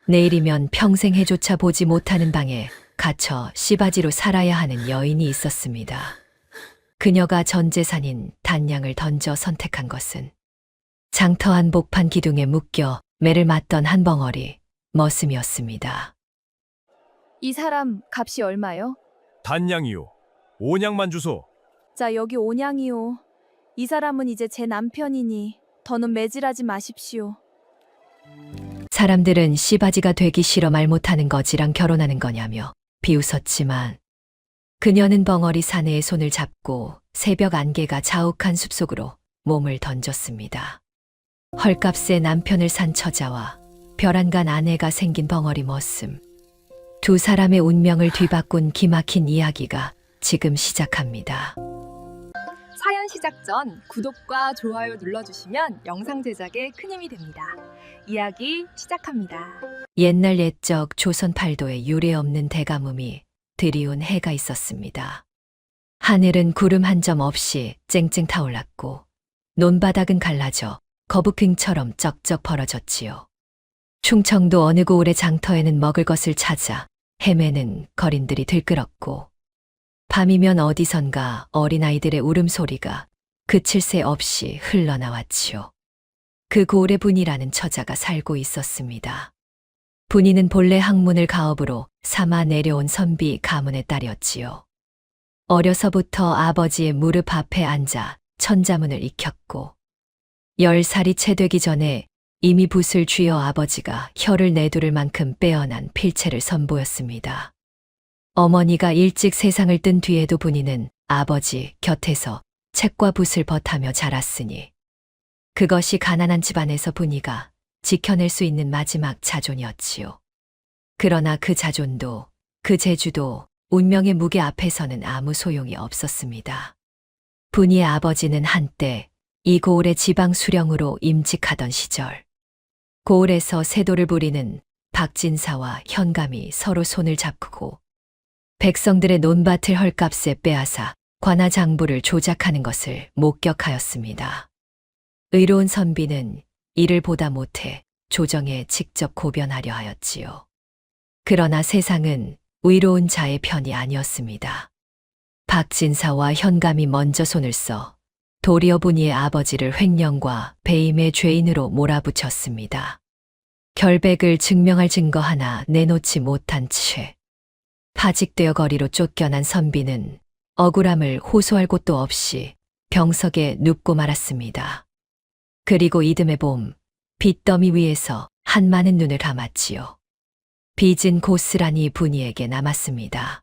내일이면 평생 해조차 보지 못하는 방에 갇혀 씨바지로 살아야 하는 여인이 있었습니다. 그녀가 전 재산인 단량을 던져 선택한 것은 장터한 복판 기둥에 묶여 매를 맞던 한 벙어리 머슴이었습니다. 이 사람 값이 얼마요? 단양이요. 온양만 주소. 자, 여기 온양이요. 이 사람은 이제 제 남편이니 더는 매질하지 마십시오. 사람들은 씨바지가 되기 싫어 말 못하는 거지랑 결혼하는 거냐며 비웃었지만 그녀는 벙어리 사내의 손을 잡고 새벽 안개가 자욱한 숲속으로 몸을 던졌습니다. 헐값에 남편을 산 처자와 벼랑간 아내가 생긴 벙어리 머슴. 두 사람의 운명을 뒤바꾼 기막힌 이야기가 지금 시작합니다. 사연 시작 전 구독과 좋아요 눌러주시면 영상 제작에 큰 힘이 됩니다. 이야기 시작합니다. 옛날 옛적 조선 팔도에 유례없는 대가뭄이 드리운 해가 있었습니다. 하늘은 구름 한 점 없이 쨍쨍 타올랐고 논바닥은 갈라져 거북등처럼 쩍쩍 벌어졌지요. 충청도 어느 고을의 장터에는 먹을 것을 찾아 헤매는 거린들이 들끓었고 밤이면 어디선가 어린아이들의 울음소리가 그칠 새 없이 흘러나왔지요. 그 고을에 분이라는 처자가 살고 있었습니다. 분이는 본래 학문을 가업으로 삼아 내려온 선비 가문의 딸이었지요. 어려서부터 아버지의 무릎 앞에 앉아 천자문을 익혔고 10살이 채 되기 전에 이미 붓을 쥐어 아버지가 혀를 내두를 만큼 빼어난 필체를 선보였습니다. 어머니가 일찍 세상을 뜬 뒤에도 분이는 아버지 곁에서 책과 붓을 벗하며 자랐으니 그것이 가난한 집안에서 분이가 지켜낼 수 있는 마지막 자존이었지요. 그러나 그 자존도 그 재주도 운명의 무게 앞에서는 아무 소용이 없었습니다. 분이의 아버지는 한때 이 고을의 지방 수령으로 임직하던 시절 고을에서 세도를 부리는 박진사와 현감이 서로 손을 잡고 백성들의 논밭을 헐값에 빼앗아 관아장부를 조작하는 것을 목격하였습니다. 의로운 선비는 이를 보다 못해 조정에 직접 고변하려 하였지요. 그러나 세상은 의로운 자의 편이 아니었습니다. 박진사와 현감이 먼저 손을 써 도리어 분이의 아버지를 횡령과 배임의 죄인으로 몰아붙였습니다. 결백을 증명할 증거 하나 내놓지 못한 채 파직되어 거리로 쫓겨난 선비는 억울함을 호소할 곳도 없이 병석에 눕고 말았습니다. 그리고 이듬해 봄 빚더미 위에서 한많은 눈을 감았지요. 빚은 고스란히 분이에게 남았습니다.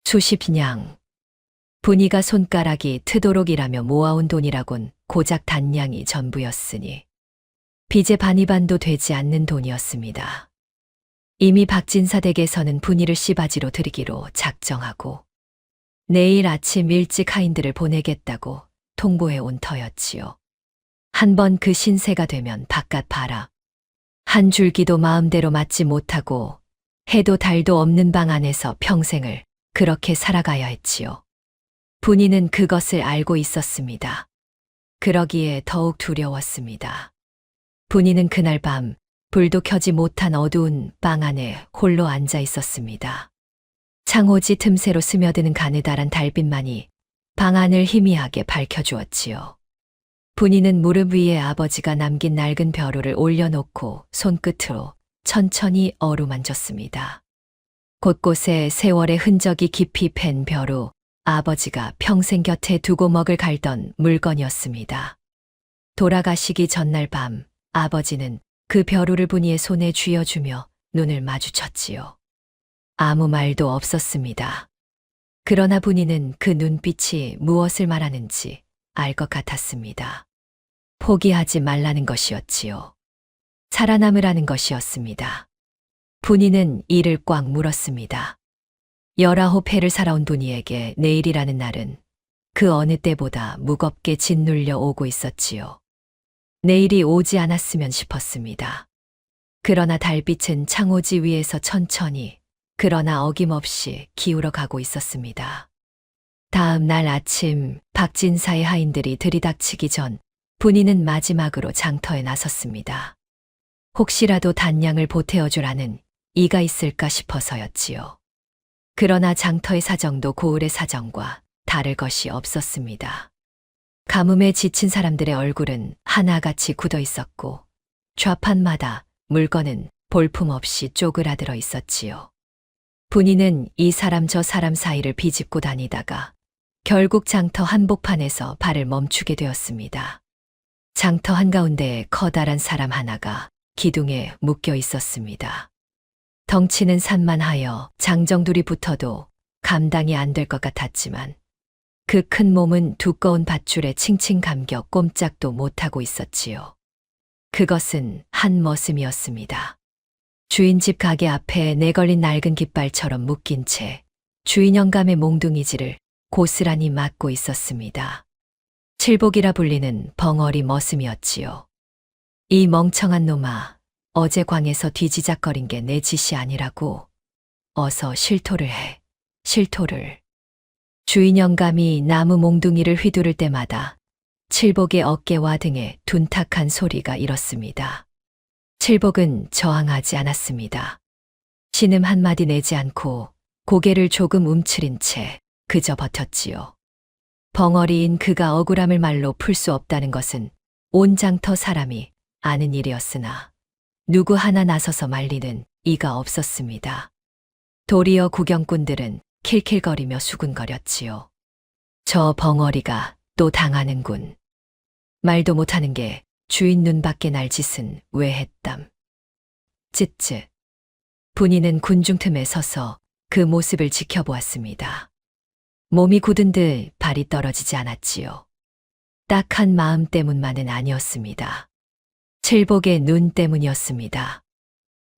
수십 냥. 분이가 손가락이 트도록 일하며 모아온 돈이라곤 고작 단량이 전부였으니 빚의 반이반도 되지 않는 돈이었습니다. 이미 박진사 댁에서는 분이를 씨바지로 들이기로 작정하고 내일 아침 일찍 하인들을 보내겠다고 통보해 온 터였지요. 한번 그 신세가 되면 바깥 봐라. 한 줄기도 마음대로 맞지 못하고 해도 달도 없는 방 안에서 평생을 그렇게 살아가야 했지요. 분이는 그것을 알고 있었습니다. 그러기에 더욱 두려웠습니다. 분이는 그날 밤 불도 켜지 못한 어두운 방 안에 홀로 앉아 있었습니다. 창호지 틈새로 스며드는 가느다란 달빛만이 방 안을 희미하게 밝혀주었지요. 분이는 무릎 위에 아버지가 남긴 낡은 벼루를 올려놓고 손끝으로 천천히 어루만졌습니다. 곳곳에 세월의 흔적이 깊이 팬 벼루, 아버지가 평생 곁에 두고 먹을 갈던 물건이었습니다. 돌아가시기 전날 밤 아버지는 그 벼루를 분이의 손에 쥐어주며 눈을 마주쳤지요. 아무 말도 없었습니다. 그러나 분이는 그 눈빛이 무엇을 말하는지 알 것 같았습니다. 포기하지 말라는 것이었지요. 살아남으라는 것이었습니다. 분이는 이를 꽉 물었습니다. 19해를 살아온 분이에게 내일이라는 날은 그 어느 때보다 무겁게 짓눌려 오고 있었지요. 내일이 오지 않았으면 싶었습니다. 그러나 달빛은 창호지 위에서 천천히 그러나 어김없이 기울어 가고 있었습니다. 다음 날 아침 박진사의 하인들이 들이닥치기 전 분이는 마지막으로 장터에 나섰습니다. 혹시라도 단량을 보태어줄 아는 이가 있을까 싶어서였지요. 그러나 장터의 사정도 고을의 사정과 다를 것이 없었습니다. 가뭄에 지친 사람들의 얼굴은 하나같이 굳어 있었고 좌판마다 물건은 볼품없이 쪼그라들어 있었지요. 분이는 이 사람 저 사람 사이를 비집고 다니다가 결국 장터 한복판에서 발을 멈추게 되었습니다. 장터 한가운데에 커다란 사람 하나가 기둥에 묶여 있었습니다. 덩치는 산만하여 장정둘이 붙어도 감당이 안 될 것 같았지만 그 큰 몸은 두꺼운 밧줄에 칭칭 감겨 꼼짝도 못하고 있었지요. 그것은 한 머슴이었습니다. 주인 집 가게 앞에 내걸린 낡은 깃발처럼 묶인 채 주인 영감의 몽둥이질을 고스란히 맞고 있었습니다. 칠복이라 불리는 벙어리 머슴이었지요. 이 멍청한 놈아, 어제 광에서 뒤지작거린 게 내 짓이 아니라고. 어서 실토를 해, 실토를. 주인 영감이 나무 몽둥이를 휘두를 때마다 칠복의 어깨와 등에 둔탁한 소리가 일었습니다. 칠복은 저항하지 않았습니다. 신음 한마디 내지 않고 고개를 조금 움츠린 채 그저 버텼지요. 벙어리인 그가 억울함을 말로 풀 수 없다는 것은 온 장터 사람이 아는 일이었으나 누구 하나 나서서 말리는 이가 없었습니다. 도리어 구경꾼들은 킬킬거리며 수군거렸지요. 저 벙어리가 또 당하는군. 말도 못하는 게 주인 눈밖에 날 짓은 왜 했담. 쯧쯧. 분이는 군중 틈에 서서 그 모습을 지켜보았습니다. 몸이 굳은 듯 발이 떨어지지 않았지요. 딱한 마음 때문만은 아니었습니다. 칠복의 눈 때문이었습니다.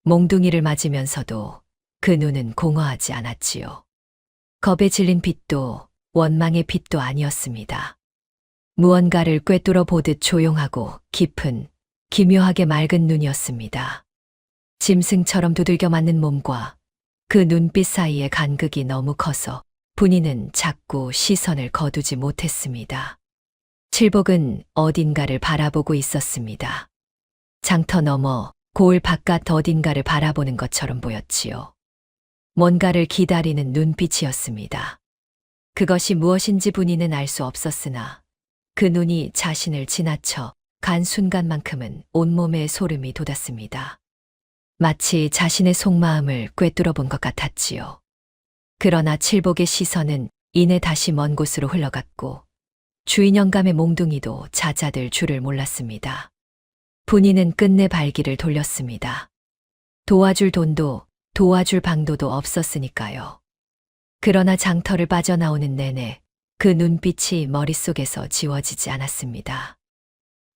몽둥이를 맞으면서도 그 눈은 공허하지 않았지요. 겁에 질린 빛도 원망의 빛도 아니었습니다. 무언가를 꿰뚫어 보듯 조용하고 깊은, 기묘하게 맑은 눈이었습니다. 짐승처럼 두들겨 맞는 몸과 그 눈빛 사이의 간극이 너무 커서 분이는 자꾸 시선을 거두지 못했습니다. 칠복은 어딘가를 바라보고 있었습니다. 장터 너머 고을 바깥 어딘가를 바라보는 것처럼 보였지요. 뭔가를 기다리는 눈빛이었습니다. 그것이 무엇인지 분이는 알 수 없었으나 그 눈이 자신을 지나쳐 간 순간만큼은 온몸에 소름이 돋았습니다. 마치 자신의 속마음을 꿰뚫어 본 것 같았지요. 그러나 칠복의 시선은 이내 다시 먼 곳으로 흘러갔고 주인 영감의 몽둥이도 잦아들 줄을 몰랐습니다. 분이는 끝내 발길을 돌렸습니다. 도와줄 돈도 도와줄 방도도 없었으니까요. 그러나 장터를 빠져나오는 내내 그 눈빛이 머릿속에서 지워지지 않았습니다.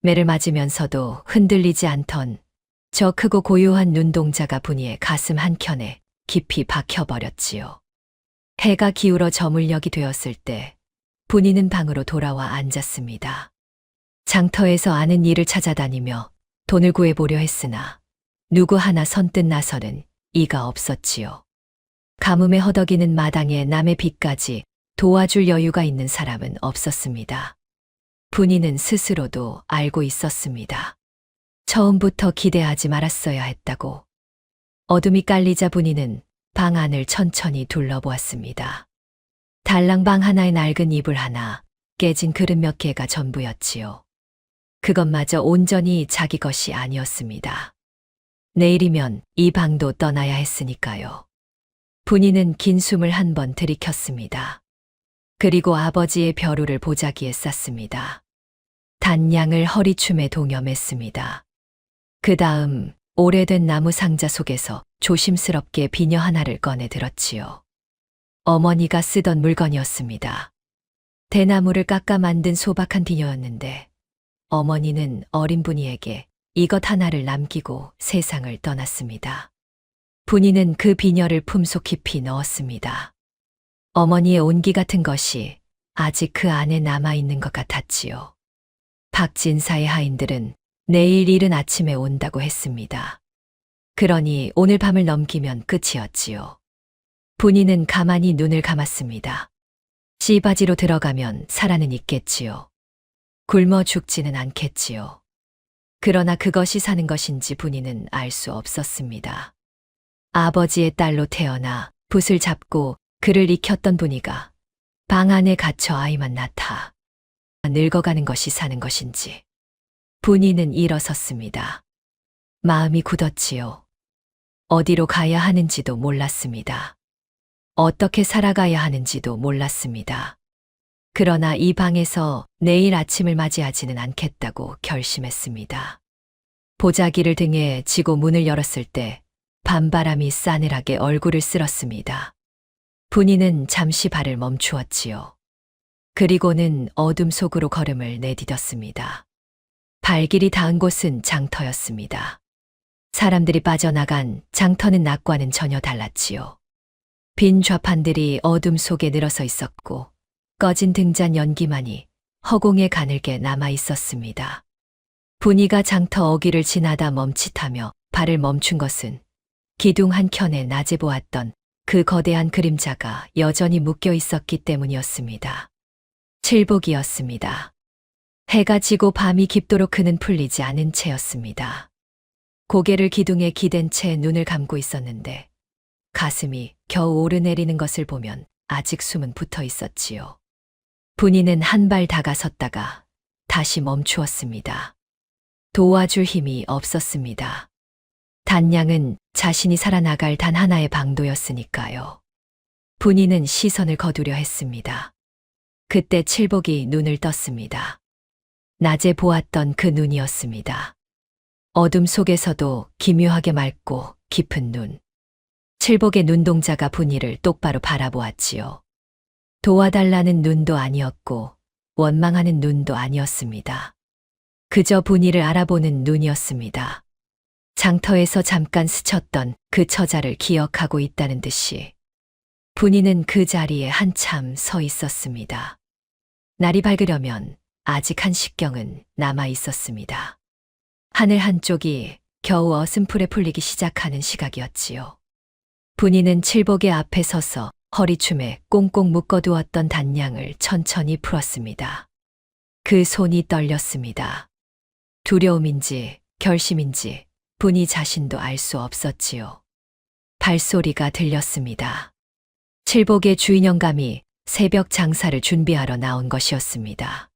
매를 맞으면서도 흔들리지 않던 저 크고 고요한 눈동자가 분이의 가슴 한켠에 깊이 박혀버렸지요. 해가 기울어 저물녘이 되었을 때 분이는 방으로 돌아와 앉았습니다. 장터에서 아는 일을 찾아다니며 돈을 구해보려 했으나 누구 하나 선뜻 나서는 이가 없었지요. 가뭄에 허덕이는 마당에 남의 빚까지 도와줄 여유가 있는 사람은 없었습니다. 분이는 스스로도 알고 있었습니다. 처음부터 기대하지 말았어야 했다고. 어둠이 깔리자 분이는 방 안을 천천히 둘러보았습니다. 달랑방 하나에 낡은 이불 하나, 깨진 그릇 몇 개가 전부였지요. 그것마저 온전히 자기 것이 아니었습니다. 내일이면 이 방도 떠나야 했으니까요. 분이는 긴 숨을 한 번 들이켰습니다. 그리고 아버지의 벼루를 보자기에 쌌습니다. 단량을 허리춤에 동여맸습니다. 그 다음 오래된 나무 상자 속에서 조심스럽게 비녀 하나를 꺼내 들었지요. 어머니가 쓰던 물건이었습니다. 대나무를 깎아 만든 소박한 비녀였는데 어머니는 어린 분이에게 이것 하나를 남기고 세상을 떠났습니다. 분이는 그 비녀를 품속 깊이 넣었습니다. 어머니의 온기 같은 것이 아직 그 안에 남아있는 것 같았지요. 박진사의 하인들은 내일 이른 아침에 온다고 했습니다. 그러니 오늘 밤을 넘기면 끝이었지요. 분이는 가만히 눈을 감았습니다. 씨바지로 들어가면 살아는 있겠지요. 굶어 죽지는 않겠지요. 그러나 그것이 사는 것인지 분이는 알 수 없었습니다. 아버지의 딸로 태어나 붓을 잡고 글을 익혔던 분이가 방 안에 갇혀 아이만 낳다 늙어가는 것이 사는 것인지 분이는 일어섰습니다. 마음이 굳었지요. 어디로 가야 하는지도 몰랐습니다. 어떻게 살아가야 하는지도 몰랐습니다. 그러나 이 방에서 내일 아침을 맞이하지는 않겠다고 결심했습니다. 보자기를 등에 지고 문을 열었을 때 밤바람이 싸늘하게 얼굴을 쓸었습니다. 분이는 잠시 발을 멈추었지요. 그리고는 어둠 속으로 걸음을 내디뎠습니다. 발길이 닿은 곳은 장터였습니다. 사람들이 빠져나간 장터는 낮과는 전혀 달랐지요. 빈 좌판들이 어둠 속에 늘어서 있었고 꺼진 등잔 연기만이 허공에 가늘게 남아 있었습니다. 분이가 장터 어귀를 지나다 멈칫하며 발을 멈춘 것은 기둥 한켠에 낮에 보았던 그 거대한 그림자가 여전히 묶여 있었기 때문이었습니다. 칠복이었습니다. 해가 지고 밤이 깊도록 그는 풀리지 않은 채였습니다. 고개를 기둥에 기댄 채 눈을 감고 있었는데 가슴이 겨우 오르내리는 것을 보면 아직 숨은 붙어 있었지요. 분이는 한 발 다가섰다가 다시 멈추었습니다. 도와줄 힘이 없었습니다. 단양은 자신이 살아나갈 단 하나의 방도였으니까요. 분이는 시선을 거두려 했습니다. 그때 칠복이 눈을 떴습니다. 낮에 보았던 그 눈이었습니다. 어둠 속에서도 기묘하게 맑고 깊은 눈. 칠복의 눈동자가 분이를 똑바로 바라보았지요. 도와달라는 눈도 아니었고 원망하는 눈도 아니었습니다. 그저 분이를 알아보는 눈이었습니다. 장터에서 잠깐 스쳤던 그 처자를 기억하고 있다는 듯이 분이는 그 자리에 한참 서 있었습니다. 날이 밝으려면 아직 한 식경은 남아 있었습니다. 하늘 한쪽이 겨우 어슴풀에 풀리기 시작하는 시각이었지요. 분이는 칠복의 앞에 서서 허리춤에 꽁꽁 묶어두었던 단양을 천천히 풀었습니다. 그 손이 떨렸습니다. 두려움인지 결심인지 분이 자신도 알 수 없었지요. 발소리가 들렸습니다. 칠복의 주인 영감이 새벽 장사를 준비하러 나온 것이었습니다.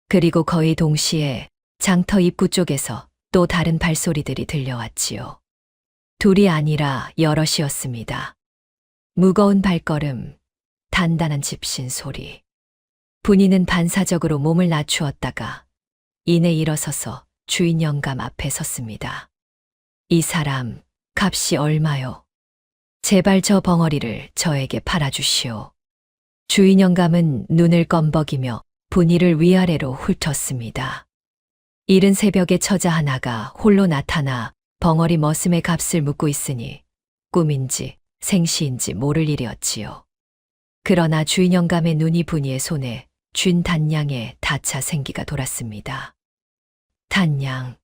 그리고 거의 동시에 장터 입구 쪽에서 또 다른 발소리들이 들려왔지요. 둘이 아니라 여럿이었습니다. 무거운 발걸음, 단단한 집신 소리. 분이는 반사적으로 몸을 낮추었다가 이내 일어서서 주인 영감 앞에 섰습니다. 이 사람 값이 얼마요? 제발 저 벙어리를 저에게 팔아주시오. 주인 영감은 눈을 껌벅이며 분이를 위아래로 훑었습니다. 이른 새벽에 처자 하나가 홀로 나타나 벙어리 머슴의 값을 묻고 있으니 꿈인지 생시인지 모를 일이었지요. 그러나 주인 영감의 눈이 분이의 손에 쥔 단양에 닿자 생기가 돌았습니다. 단양,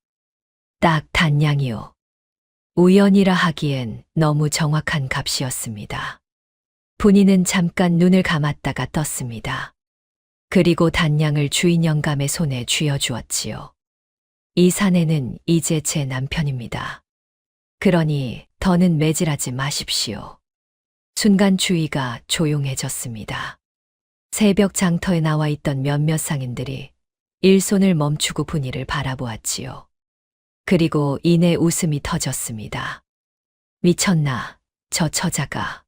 딱 단양이요. 우연이라 하기엔 너무 정확한 값이었습니다. 분이는 잠깐 눈을 감았다가 떴습니다. 그리고 단양을 주인 영감의 손에 쥐어주었지요. 이 사내는 이제 제 남편입니다. 그러니 더는 매질하지 마십시오. 순간 주위가 조용해졌습니다. 새벽 장터에 나와 있던 몇몇 상인들이 일손을 멈추고 분이를 바라보았지요. 그리고 이내 웃음이 터졌습니다. 미쳤나, 저 처자가.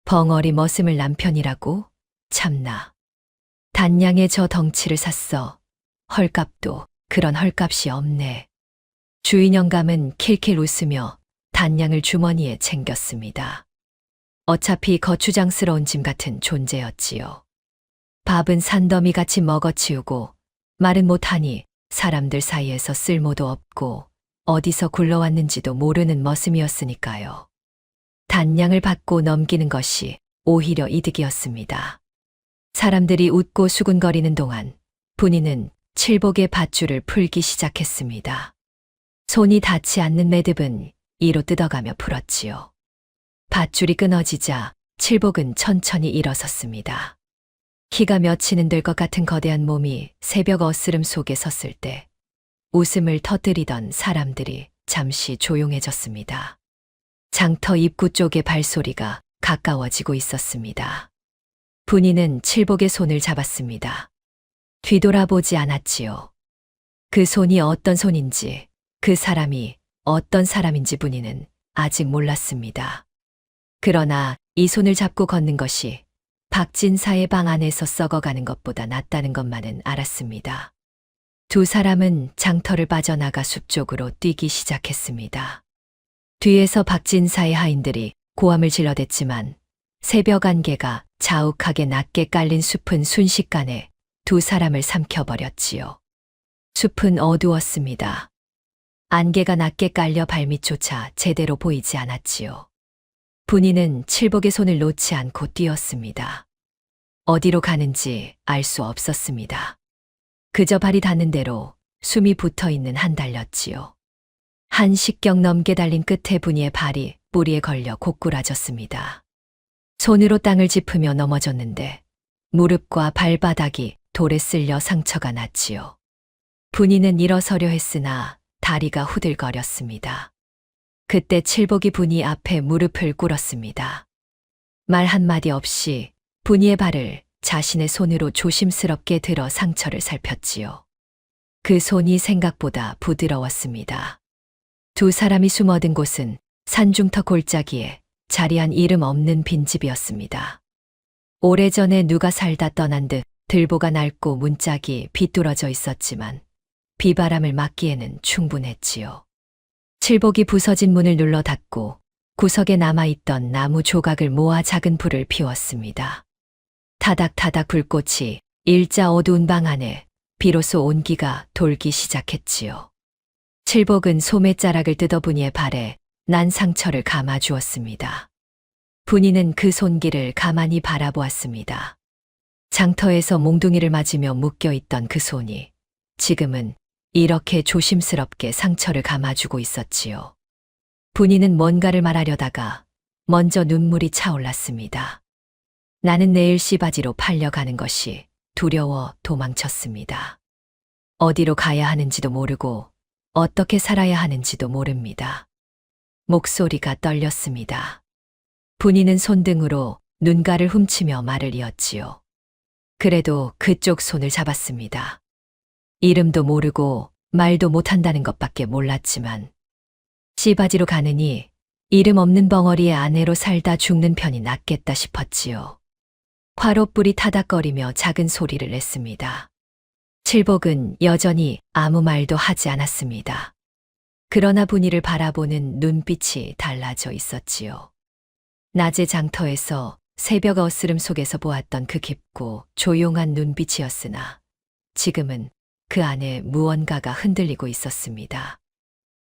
벙어리 머슴을 남편이라고? 참나. 단양의 저 덩치를 샀어. 헐값도 그런 헐값이 없네. 주인 영감은 킬킬 웃으며 단양을 주머니에 챙겼습니다. 어차피 거추장스러운 짐 같은 존재였지요. 밥은 산더미같이 먹어치우고 말은 못하니 사람들 사이에서 쓸모도 없고 어디서 굴러왔는지도 모르는 머슴이었으니까요. 단양을 받고 넘기는 것이 오히려 이득이었습니다. 사람들이 웃고 수군거리는 동안 분이는 칠복의 밧줄을 풀기 시작했습니다. 손이 닿지 않는 매듭은 이로 뜯어가며 풀었지요. 밧줄이 끊어지자 칠복은 천천히 일어섰습니다. 키가 몇이는 될 것 같은 거대한 몸이 새벽 어스름 속에 섰을 때 웃음을 터뜨리던 사람들이 잠시 조용해졌습니다. 장터 입구 쪽의 발소리가 가까워지고 있었습니다. 분이는 칠복의 손을 잡았습니다. 뒤돌아보지 않았지요. 그 손이 어떤 손인지, 그 사람이 어떤 사람인지 분이는 아직 몰랐습니다. 그러나 이 손을 잡고 걷는 것이 박진사의 방 안에서 썩어가는 것보다 낫다는 것만은 알았습니다. 두 사람은 장터를 빠져나가 숲 쪽으로 뛰기 시작했습니다. 뒤에서 박진사의 하인들이 고함을 질러댔지만 새벽 안개가 자욱하게 낮게 깔린 숲은 순식간에 두 사람을 삼켜버렸지요. 숲은 어두웠습니다. 안개가 낮게 깔려 발밑조차 제대로 보이지 않았지요. 분이는 칠복의 손을 놓지 않고 뛰었습니다. 어디로 가는지 알 수 없었습니다. 그저 발이 닿는 대로 숨이 붙어있는 한 달렸지요. 한 식경 넘게 달린 끝에 분이의 발이 뿌리에 걸려 고꾸라졌습니다. 손으로 땅을 짚으며 넘어졌는데 무릎과 발바닥이 돌에 쓸려 상처가 났지요. 분이는 일어서려 했으나 다리가 후들거렸습니다. 그때 칠복이 분이 앞에 무릎을 꿇었습니다. 말 한마디 없이 분이의 발을 자신의 손으로 조심스럽게 들어 상처를 살폈지요. 그 손이 생각보다 부드러웠습니다. 두 사람이 숨어든 곳은 산중터 골짜기에 자리한 이름 없는 빈집이었습니다. 오래전에 누가 살다 떠난 듯 들보가 낡고 문짝이 비뚤어져 있었지만 비바람을 막기에는 충분했지요. 칠복이 부서진 문을 눌러 닫고 구석에 남아있던 나무 조각을 모아 작은 불을 피웠습니다. 타닥타닥 불꽃이 일자 어두운 방 안에 비로소 온기가 돌기 시작했지요. 칠복은 소매자락을 뜯어 분이의 발에 난 상처를 감아주었습니다. 분이는 그 손길을 가만히 바라보았습니다. 장터에서 몽둥이를 맞으며 묶여있던 그 손이 지금은 이렇게 조심스럽게 상처를 감아주고 있었지요. 분이는 뭔가를 말하려다가 먼저 눈물이 차올랐습니다. 나는 내일 씨바지로 팔려가는 것이 두려워 도망쳤습니다. 어디로 가야 하는지도 모르고 어떻게 살아야 하는지도 모릅니다. 목소리가 떨렸습니다. 분이는 손등으로 눈가를 훔치며 말을 이었지요. 그래도 그쪽 손을 잡았습니다. 이름도 모르고 말도 못한다는 것밖에 몰랐지만 씨바지로 가느니 이름 없는 벙어리의 아내로 살다 죽는 편이 낫겠다 싶었지요. 화롯불이 타닥거리며 작은 소리를 냈습니다. 칠복은 여전히 아무 말도 하지 않았습니다. 그러나 분이를 바라보는 눈빛이 달라져 있었지요. 낮의 장터에서 새벽 어스름 속에서 보았던 그 깊고 조용한 눈빛이었으나 지금은 그 안에 무언가가 흔들리고 있었습니다.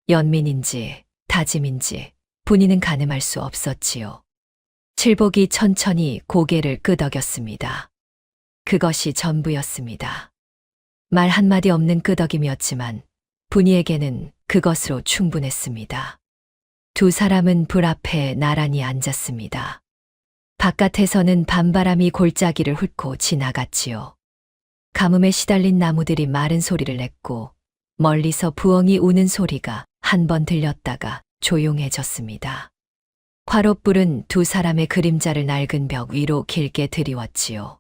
연민인지 다짐인지 분이는 가늠할 수 없었지요. 칠복이 천천히 고개를 끄덕였습니다. 그것이 전부였습니다. 말 한마디 없는 끄덕임이었지만 분이에게는 그것으로 충분했습니다. 두 사람은 불 앞에 나란히 앉았습니다. 바깥에서는 밤바람이 골짜기를 훑고 지나갔지요. 가뭄에 시달린 나무들이 마른 소리를 냈고 멀리서 부엉이 우는 소리가 한 번 들렸다가 조용해졌습니다. 화롯불은 두 사람의 그림자를 낡은 벽 위로 길게 드리웠지요.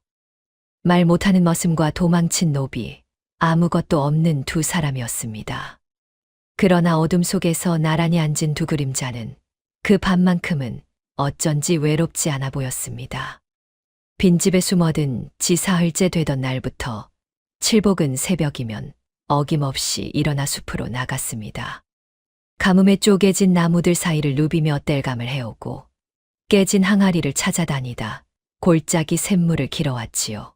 말 못하는 머슴과 도망친 노비, 아무것도 없는 두 사람이었습니다. 그러나 어둠 속에서 나란히 앉은 두 그림자는 그 밤만큼은 어쩐지 외롭지 않아 보였습니다. 빈집에 숨어든 지 사흘째 되던 날부터 칠복은 새벽이면 어김없이 일어나 숲으로 나갔습니다. 가뭄에 쪼개진 나무들 사이를 누비며 땔감을 해오고 깨진 항아리를 찾아다니다 골짜기 샘물을 길어왔지요.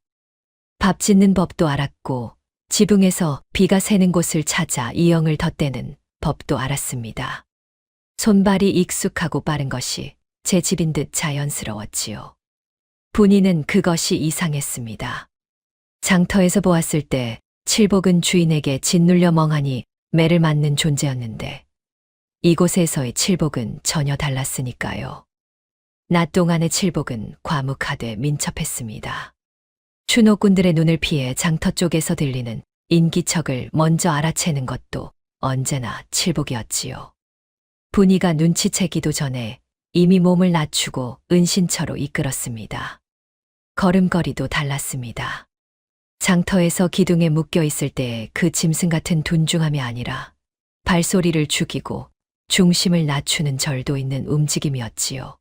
밥 짓는 법도 알았고 지붕에서 비가 새는 곳을 찾아 이영을 덧대는 법도 알았습니다. 손발이 익숙하고 빠른 것이 제 집인 듯 자연스러웠지요. 분이는 그것이 이상했습니다. 장터에서 보았을 때 칠복은 주인에게 짓눌려 멍하니 매를 맞는 존재였는데 이곳에서의 칠복은 전혀 달랐으니까요. 낮 동안의 칠복은 과묵하되 민첩했습니다. 추노꾼들의 눈을 피해 장터 쪽에서 들리는 인기척을 먼저 알아채는 것도 언제나 칠복이었지요. 분이가 눈치채기도 전에 이미 몸을 낮추고 은신처로 이끌었습니다. 걸음걸이도 달랐습니다. 장터에서 기둥에 묶여 있을 때의 그 짐승 같은 둔중함이 아니라 발소리를 죽이고 중심을 낮추는 절도 있는 움직임이었지요.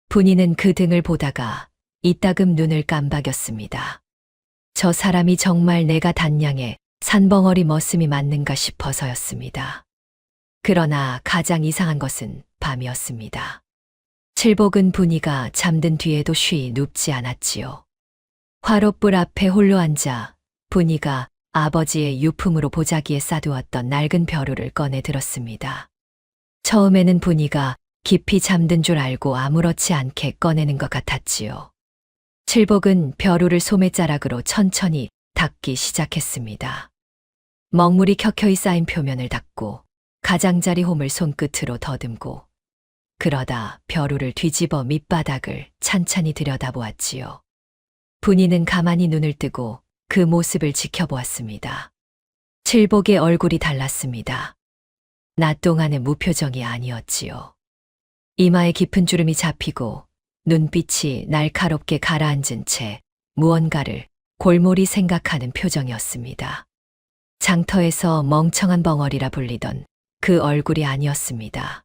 분이는 그 등을 보다가 이따금 눈을 깜박였습니다. 저 사람이 정말 내가 단양의 산벙어리 머슴이 맞는가 싶어서였습니다. 그러나 가장 이상한 것은 밤이었습니다. 칠복은 분이가 잠든 뒤에도 쉬이 눕지 않았지요. 화롯불 앞에 홀로 앉아 분이가 아버지의 유품으로 보자기에 싸두었던 낡은 벼루를 꺼내 들었습니다. 처음에는 분이가 깊이 잠든 줄 알고 아무렇지 않게 꺼내는 것 같았지요. 칠복은 벼루를 소매자락으로 천천히 닦기 시작했습니다. 먹물이 켜켜이 쌓인 표면을 닦고 가장자리 홈을 손끝으로 더듬고 그러다 벼루를 뒤집어 밑바닥을 찬찬히 들여다보았지요. 분이는 가만히 눈을 뜨고 그 모습을 지켜보았습니다. 칠복의 얼굴이 달랐습니다. 낮 동안의 무표정이 아니었지요. 이마에 깊은 주름이 잡히고 눈빛이 날카롭게 가라앉은 채 무언가를 골몰이 생각하는 표정이었습니다. 장터에서 멍청한 벙어리라 불리던 그 얼굴이 아니었습니다.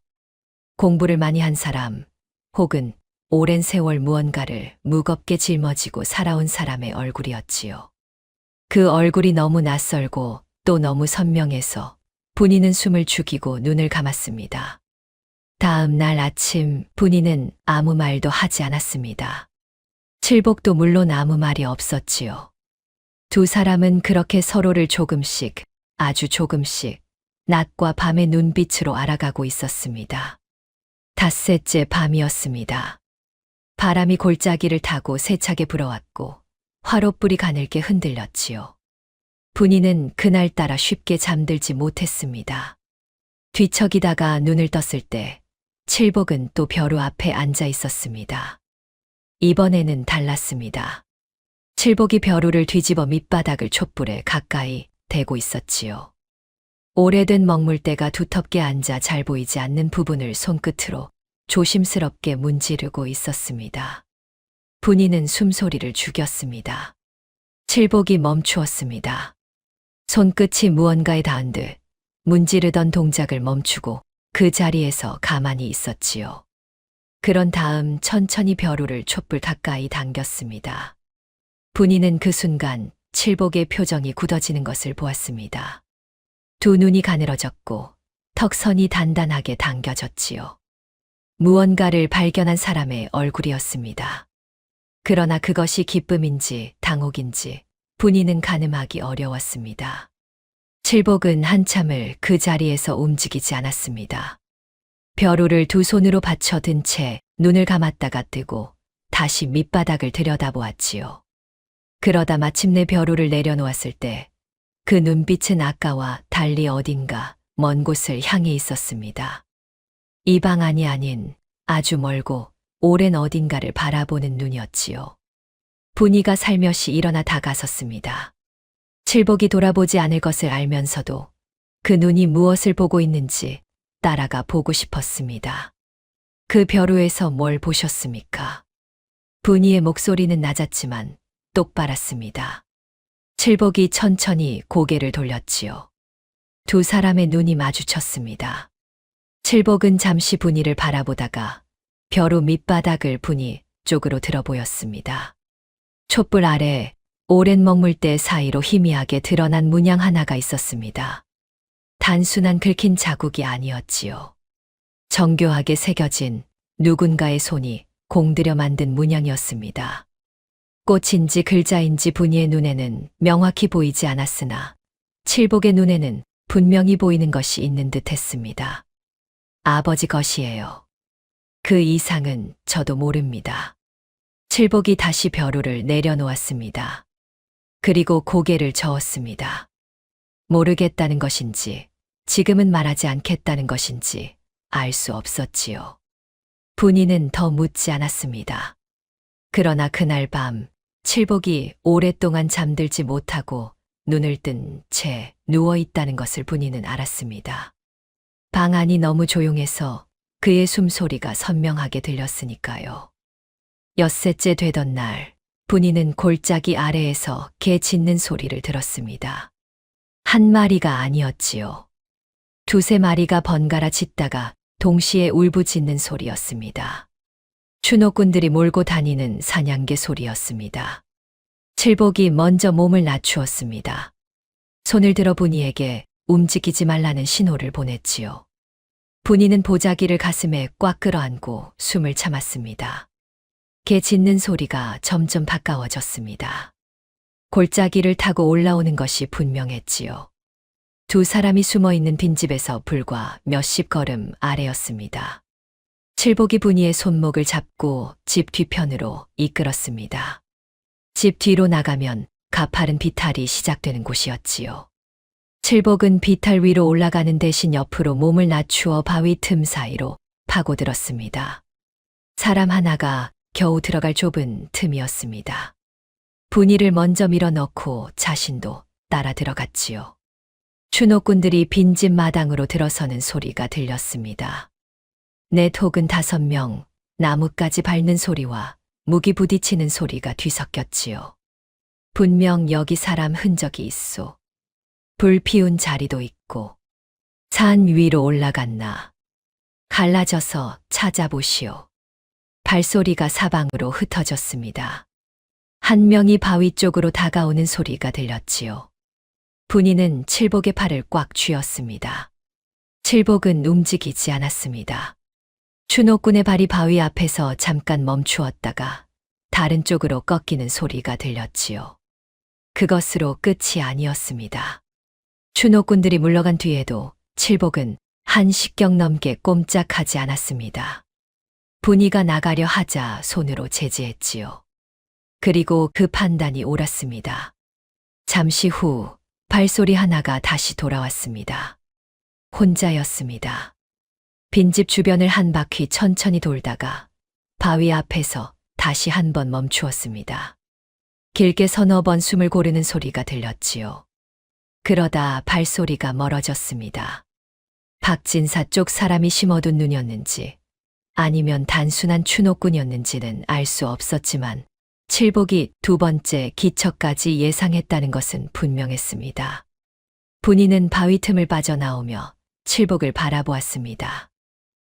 공부를 많이 한 사람 혹은 오랜 세월 무언가를 무겁게 짊어지고 살아온 사람의 얼굴이었지요. 그 얼굴이 너무 낯설고 또 너무 선명해서 분이는 숨을 죽이고 눈을 감았습니다. 다음 날 아침 분이는 아무 말도 하지 않았습니다. 칠복도 물론 아무 말이 없었지요. 두 사람은 그렇게 서로를 조금씩, 아주 조금씩 낮과 밤의 눈빛으로 알아가고 있었습니다. 닷새째 밤이었습니다. 바람이 골짜기를 타고 세차게 불어왔고 화롯불이 가늘게 흔들렸지요. 분이는 그날따라 쉽게 잠들지 못했습니다. 뒤척이다가 눈을 떴을 때 칠복은 또 벼루 앞에 앉아 있었습니다. 이번에는 달랐습니다. 칠복이 벼루를 뒤집어 밑바닥을 촛불에 가까이 대고 있었지요. 오래된 먹물대가 두텁게 앉아 잘 보이지 않는 부분을 손끝으로 조심스럽게 문지르고 있었습니다. 분이는 숨소리를 죽였습니다. 칠복이 멈추었습니다. 손끝이 무언가에 닿은 듯 문지르던 동작을 멈추고 그 자리에서 가만히 있었지요. 그런 다음 천천히 벼루를 촛불 가까이 당겼습니다. 분이는 그 순간 칠복의 표정이 굳어지는 것을 보았습니다. 두 눈이 가늘어졌고 턱선이 단단하게 당겨졌지요. 무언가를 발견한 사람의 얼굴이었습니다. 그러나 그것이 기쁨인지 당혹인지 분이는 가늠하기 어려웠습니다. 칠복은 한참을 그 자리에서 움직이지 않았습니다. 벼루를 두 손으로 받쳐 든 채 눈을 감았다가 뜨고 다시 밑바닥을 들여다보았지요. 그러다 마침내 벼루를 내려놓았을 때 그 눈빛은 아까와 달리 어딘가 먼 곳을 향해 있었습니다. 이 방 안이 아닌 아주 멀고 오랜 어딘가를 바라보는 눈이었지요. 분이가 살며시 일어나 다가섰습니다. 칠복이 돌아보지 않을 것을 알면서도 그 눈이 무엇을 보고 있는지 따라가 보고 싶었습니다. 그 벼루에서 뭘 보셨습니까? 분이의 목소리는 낮았지만 똑바랐습니다. 칠복이 천천히 고개를 돌렸지요. 두 사람의 눈이 마주쳤습니다. 칠복은 잠시 분이를 바라보다가 벼루 밑바닥을 분이 쪽으로 들어 보였습니다. 촛불 아래 오랜 먹물대 사이로 희미하게 드러난 문양 하나가 있었습니다. 단순한 긁힌 자국이 아니었지요. 정교하게 새겨진 누군가의 손이 공들여 만든 문양이었습니다. 꽃인지 글자인지 분이의 눈에는 명확히 보이지 않았으나 칠복의 눈에는 분명히 보이는 것이 있는 듯 했습니다. 아버지 것이에요. 그 이상은 저도 모릅니다. 칠복이 다시 벼루를 내려놓았습니다. 그리고 고개를 저었습니다. 모르겠다는 것인지 지금은 말하지 않겠다는 것인지 알 수 없었지요. 분이는 더 묻지 않았습니다. 그러나 그날 밤 칠복이 오랫동안 잠들지 못하고 눈을 뜬 채 누워 있다는 것을 분이는 알았습니다. 방 안이 너무 조용해서 그의 숨소리가 선명하게 들렸으니까요. 엿새째 되던 날, 분이는 골짜기 아래에서 개 짖는 소리를 들었습니다. 한 마리가 아니었지요. 두세 마리가 번갈아 짖다가 동시에 울부짖는 소리였습니다. 추노꾼들이 몰고 다니는 사냥개 소리였습니다. 칠복이 먼저 몸을 낮추었습니다. 손을 들어 분이에게 움직이지 말라는 신호를 보냈지요. 분이는 보자기를 가슴에 꽉 끌어안고 숨을 참았습니다. 개 짖는 소리가 점점 가까워졌습니다. 골짜기를 타고 올라오는 것이 분명했지요. 두 사람이 숨어 있는 빈집에서 불과 몇십 걸음 아래였습니다. 칠복이 분이의 손목을 잡고 집 뒤편으로 이끌었습니다. 집 뒤로 나가면 가파른 비탈이 시작되는 곳이었지요. 칠복은 비탈 위로 올라가는 대신 옆으로 몸을 낮추어 바위 틈 사이로 파고들었습니다. 사람 하나가 겨우 들어갈 좁은 틈이었습니다. 분이를 먼저 밀어넣고 자신도 따라 들어갔지요. 추노꾼들이 빈집 마당으로 들어서는 소리가 들렸습니다. 넷 혹은 5명, 나뭇가지 밟는 소리와 무기 부딪히는 소리가 뒤섞였지요. 분명 여기 사람 흔적이 있소. 불 피운 자리도 있고 산 위로 올라갔나. 갈라져서 찾아보시오. 발소리가 사방으로 흩어졌습니다. 한 명이 바위 쪽으로 다가오는 소리가 들렸지요. 분이는 칠복의 팔을 꽉 쥐었습니다. 칠복은 움직이지 않았습니다. 추노꾼의 발이 바위 앞에서 잠깐 멈추었다가 다른 쪽으로 꺾이는 소리가 들렸지요. 그것으로 끝이 아니었습니다. 추노꾼들이 물러간 뒤에도 칠복은 한 식경 넘게 꼼짝하지 않았습니다. 분이가 나가려 하자 손으로 제지했지요. 그리고 그 판단이 옳았습니다. 잠시 후 발소리 하나가 다시 돌아왔습니다. 혼자였습니다. 빈집 주변을 한 바퀴 천천히 돌다가 바위 앞에서 다시 한 번 멈추었습니다. 길게 서너 번 숨을 고르는 소리가 들렸지요. 그러다 발소리가 멀어졌습니다. 박진사 쪽 사람이 심어둔 눈이었는지 아니면 단순한 추노꾼이었는지는 알 수 없었지만 칠복이 두 번째 기척까지 예상했다는 것은 분명했습니다. 분이는 바위 틈을 빠져나오며 칠복을 바라보았습니다.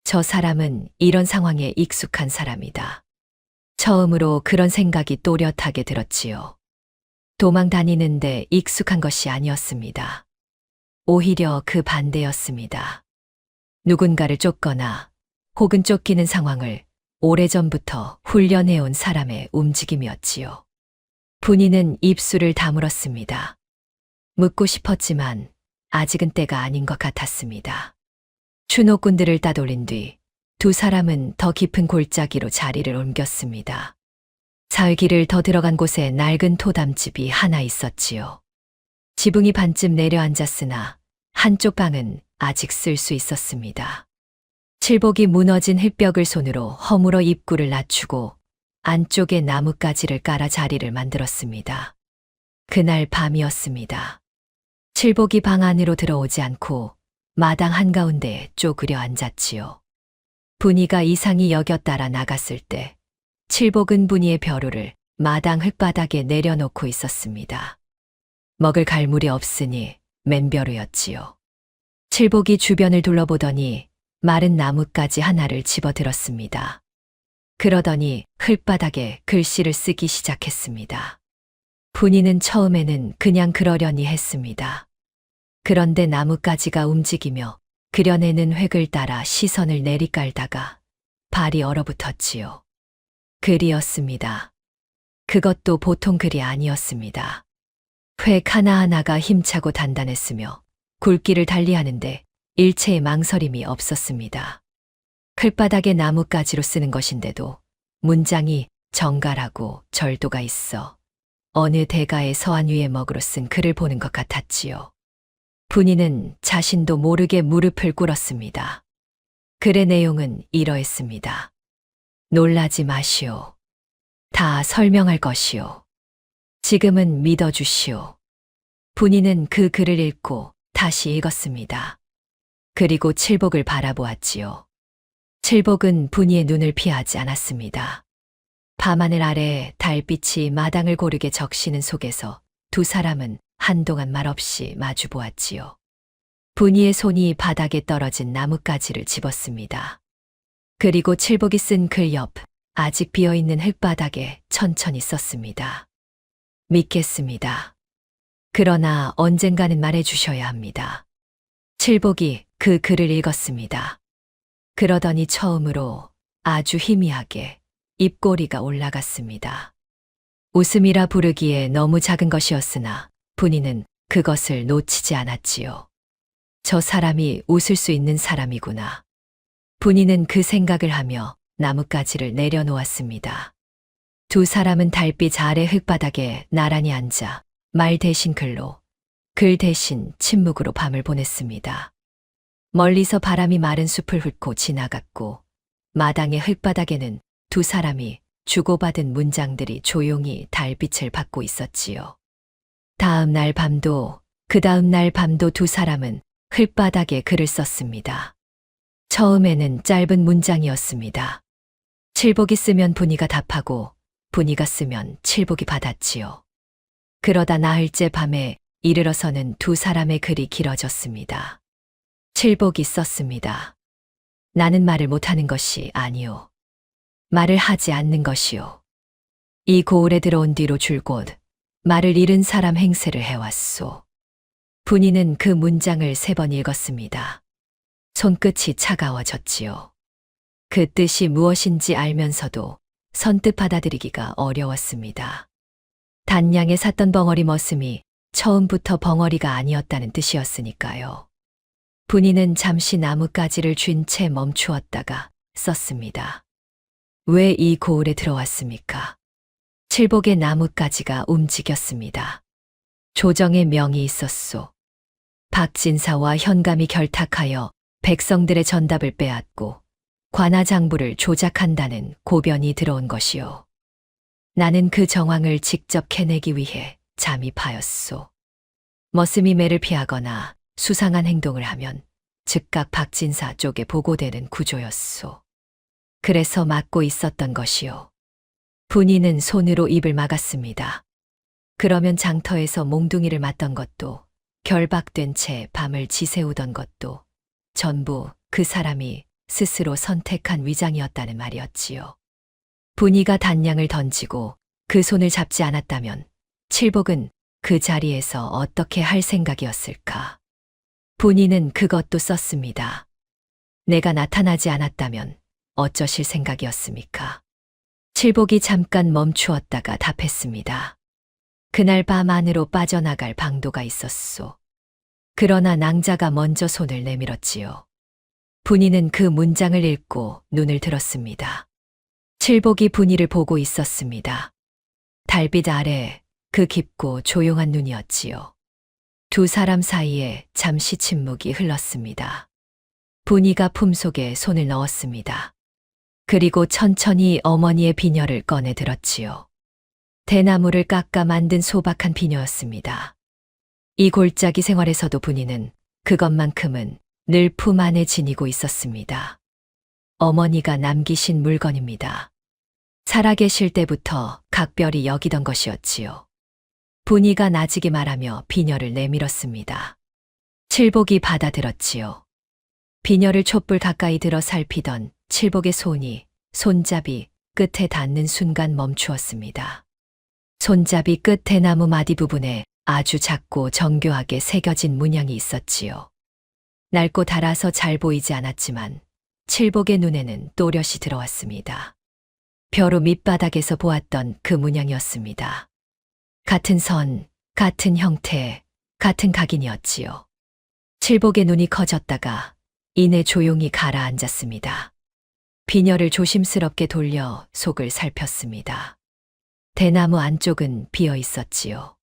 저 사람은 이런 상황에 익숙한 사람이다. 처음으로 그런 생각이 또렷하게 들었지요. 도망 다니는데 익숙한 것이 아니었습니다. 오히려 그 반대였습니다. 누군가를 쫓거나 혹은 쫓기는 상황을 오래전부터 훈련해온 사람의 움직임이었지요. 분이는 입술을 다물었습니다. 묻고 싶었지만 아직은 때가 아닌 것 같았습니다. 추노꾼들을 따돌린 뒤 두 사람은 더 깊은 골짜기로 자리를 옮겼습니다. 사흘길을 더 들어간 곳에 낡은 토담집이 하나 있었지요. 지붕이 반쯤 내려앉았으나 한쪽 방은 아직 쓸 수 있었습니다. 칠복이 무너진 흙벽을 손으로 허물어 입구를 낮추고 안쪽에 나뭇가지를 깔아 자리를 만들었습니다. 그날 밤이었습니다. 칠복이 방 안으로 들어오지 않고 마당 한가운데에 쪼그려 앉았지요. 분이가 이상히 여겼다라 나갔을 때 칠복은 분이의 벼루를 마당 흙바닥에 내려놓고 있었습니다. 먹을 갈물이 없으니 맨벼루였지요. 칠복이 주변을 둘러보더니 마른 나뭇가지 하나를 집어들었습니다. 그러더니 흙바닥에 글씨를 쓰기 시작했습니다. 분이는 처음에는 그냥 그러려니 했습니다. 그런데 나뭇가지가 움직이며 그려내는 획을 따라 시선을 내리깔다가 발이 얼어붙었지요. 글이었습니다. 그것도 보통 글이 아니었습니다. 획 하나하나가 힘차고 단단했으며 굵기를 달리하는데 일체의 망설임이 없었습니다. 글바닥에 나뭇가지로 쓰는 것인데도 문장이 정갈하고 절도가 있어 어느 대가의 서한 위에 먹으로 쓴 글을 보는 것 같았지요. 분이는 자신도 모르게 무릎을 꿇었습니다. 글의 내용은 이러했습니다. 놀라지 마시오. 다 설명할 것이오. 지금은 믿어주시오. 분이는 그 글을 읽고 다시 읽었습니다. 그리고 칠복을 바라보았지요. 칠복은 분이의 눈을 피하지 않았습니다. 밤하늘 아래 달빛이 마당을 고르게 적시는 속에서 두 사람은 한동안 말없이 마주 보았지요. 분이의 손이 바닥에 떨어진 나뭇가지를 집었습니다. 그리고 칠복이 쓴 글 옆 아직 비어있는 흙바닥에 천천히 썼습니다. 믿겠습니다. 그러나 언젠가는 말해주셔야 합니다. 칠복이 그 글을 읽었습니다. 그러더니 처음으로 아주 희미하게 입꼬리가 올라갔습니다. 웃음이라 부르기에 너무 작은 것이었으나 분이는 그것을 놓치지 않았지요. 저 사람이 웃을 수 있는 사람이구나. 분이는 그 생각을 하며 나뭇가지를 내려놓았습니다. 두 사람은 달빛 아래 흙바닥에 나란히 앉아 말 대신 글로, 글 대신 침묵으로 밤을 보냈습니다. 멀리서 바람이 마른 숲을 훑고 지나갔고 마당의 흙바닥에는 두 사람이 주고받은 문장들이 조용히 달빛을 받고 있었지요. 다음 날 밤도 그 다음 날 밤도 두 사람은 흙바닥에 글을 썼습니다. 처음에는 짧은 문장이었습니다. 칠복이 쓰면 분이가 답하고 분이가 쓰면 칠복이 받았지요. 그러다 나흘째 밤에 이르러서는 두 사람의 글이 길어졌습니다. 칠복이 썼습니다. 나는 말을 못하는 것이 아니오. 말을 하지 않는 것이오. 이 고을에 들어온 뒤로 줄곧 말을 잃은 사람 행세를 해왔소. 분이는 그 문장을 3번 읽었습니다. 손끝이 차가워졌지요. 그 뜻이 무엇인지 알면서도 선뜻 받아들이기가 어려웠습니다. 단양에 샀던 벙어리 머슴이 처음부터 벙어리가 아니었다는 뜻이었으니까요. 분이는 잠시 나뭇가지를 쥔 채 멈추었다가 썼습니다. 왜 이 고을에 들어왔습니까? 칠복의 나뭇가지가 움직였습니다. 조정의 명이 있었소. 박진사와 현감이 결탁하여 백성들의 전답을 빼앗고 관아장부를 조작한다는 고변이 들어온 것이요. 나는 그 정황을 직접 캐내기 위해 잠입하였소. 머슴이 매를 피하거나 수상한 행동을 하면 즉각 박진사 쪽에 보고되는 구조였소. 그래서 막고 있었던 것이요. 분이는 손으로 입을 막았습니다. 그러면 장터에서 몽둥이를 맞던 것도 결박된 채 밤을 지새우던 것도 전부 그 사람이 스스로 선택한 위장이었다는 말이었지요. 분이가 단량을 던지고 그 손을 잡지 않았다면 칠복은 그 자리에서 어떻게 할 생각이었을까? 분이는 그것도 썼습니다. 내가 나타나지 않았다면 어쩌실 생각이었습니까? 칠복이 잠깐 멈추었다가 답했습니다. 그날 밤 안으로 빠져나갈 방도가 있었소. 그러나 낭자가 먼저 손을 내밀었지요. 분이는 그 문장을 읽고 눈을 들었습니다. 칠복이 분이를 보고 있었습니다. 달빛 아래 그 깊고 조용한 눈이었지요. 두 사람 사이에 잠시 침묵이 흘렀습니다. 분이가 품속에 손을 넣었습니다. 그리고 천천히 어머니의 비녀를 꺼내 들었지요. 대나무를 깎아 만든 소박한 비녀였습니다. 이 골짜기 생활에서도 분이는 그것만큼은 늘 품 안에 지니고 있었습니다. 어머니가 남기신 물건입니다. 살아계실 때부터 각별히 여기던 것이었지요. 분이가 나지게 말하며 비녀를 내밀었습니다. 칠복이 받아들었지요. 비녀를 촛불 가까이 들어 살피던 칠복의 손이 손잡이 끝에 닿는 순간 멈추었습니다. 손잡이 끝 대나무 마디 부분에 아주 작고 정교하게 새겨진 문양이 있었지요. 낡고 닳아서 잘 보이지 않았지만 칠복의 눈에는 또렷이 들어왔습니다. 벼루 밑바닥에서 보았던 그 문양이었습니다. 같은 선, 같은 형태, 같은 각인이었지요. 칠복의 눈이 커졌다가 이내 조용히 가라앉았습니다. 비녀를 조심스럽게 돌려 속을 살폈습니다. 대나무 안쪽은 비어 있었지요.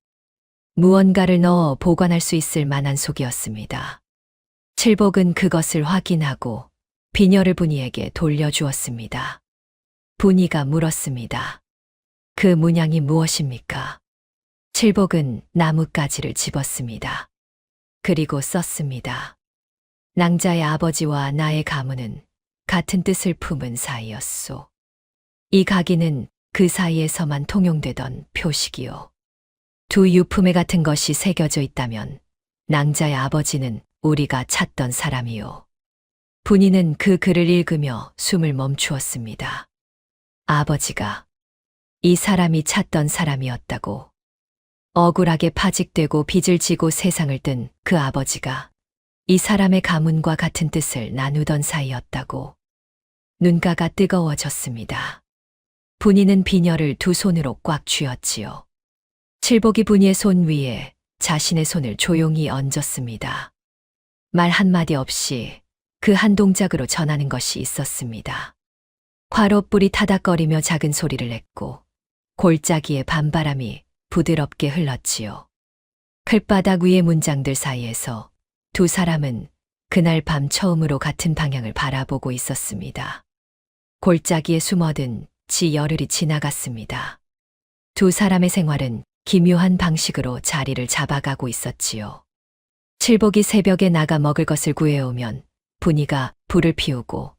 무언가를 넣어 보관할 수 있을 만한 속이었습니다. 칠복은 그것을 확인하고 비녀를 분이에게 칠복은 나뭇가지를 집었습니다. 그리고 썼습니다. 낭자의 아버지와 나의 가문은 같은 뜻을 품은 사이였소. 이 각인은 그 사이에서만 통용되던 표식이요. 두 유품에 같은 것이 새겨져 있다면 낭자의 아버지는 우리가 찾던 사람이요. 분이는 그 글을 읽으며 숨을 멈추었습니다. 아버지가 이 사람이 찾던 사람이었다고. 억울하게 파직되고 빚을 지고 세상을 뜬 그 아버지가 이 사람의 가문과 같은 뜻을 나누던 사이였다고. 눈가가 뜨거워졌습니다. 분이는 비녀를 두 손으로 꽉 쥐었지요. 칠복이 분이의 손 위에 자신의 손을 조용히 얹었습니다. 말 한마디 없이 그 한 동작으로 전하는 것이 있었습니다. 화롯불이 타닥거리며 작은 소리를 냈고 골짜기의 밤바람이 부드럽게 흘렀지요. 클바닥 위의 문장들 사이에서 두 사람은 그날 밤 처음으로 같은 방향을 바라보고 있었습니다. 골짜기에 숨어든 지 열흘이 지나갔습니다. 두 사람의 생활은 기묘한 방식으로 자리를 잡아가고 있었지요. 칠복이 새벽에 나가 먹을 것을 구해오면 분이가 불을 피우고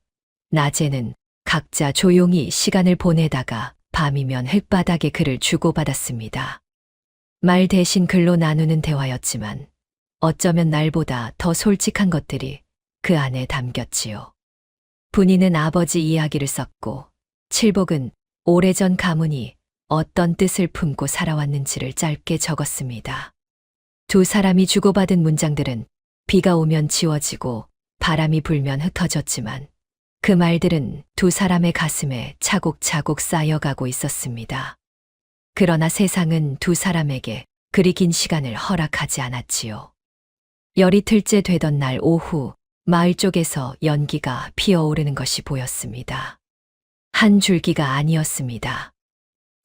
낮에는 각자 조용히 시간을 보내다가 밤이면 흙바닥에 글을 주고받았습니다. 말 대신 글로 나누는 대화였지만 어쩌면 날보다 더 솔직한 것들이 그 안에 담겼지요. 분이는 아버지 이야기를 썼고 칠복은 오래전 가문이 어떤 뜻을 품고 살아왔는지를 짧게 적었습니다. 두 사람이 주고받은 문장들은 비가 오면 지워지고 바람이 불면 흩어졌지만 그 말들은 두 사람의 가슴에 차곡차곡 쌓여가고 있었습니다. 그러나 세상은 두 사람에게 그리 긴 시간을 허락하지 않았지요. 열이틀째 되던 날 오후 마을 쪽에서 연기가 피어오르는 것이 보였습니다. 한 줄기가 아니었습니다.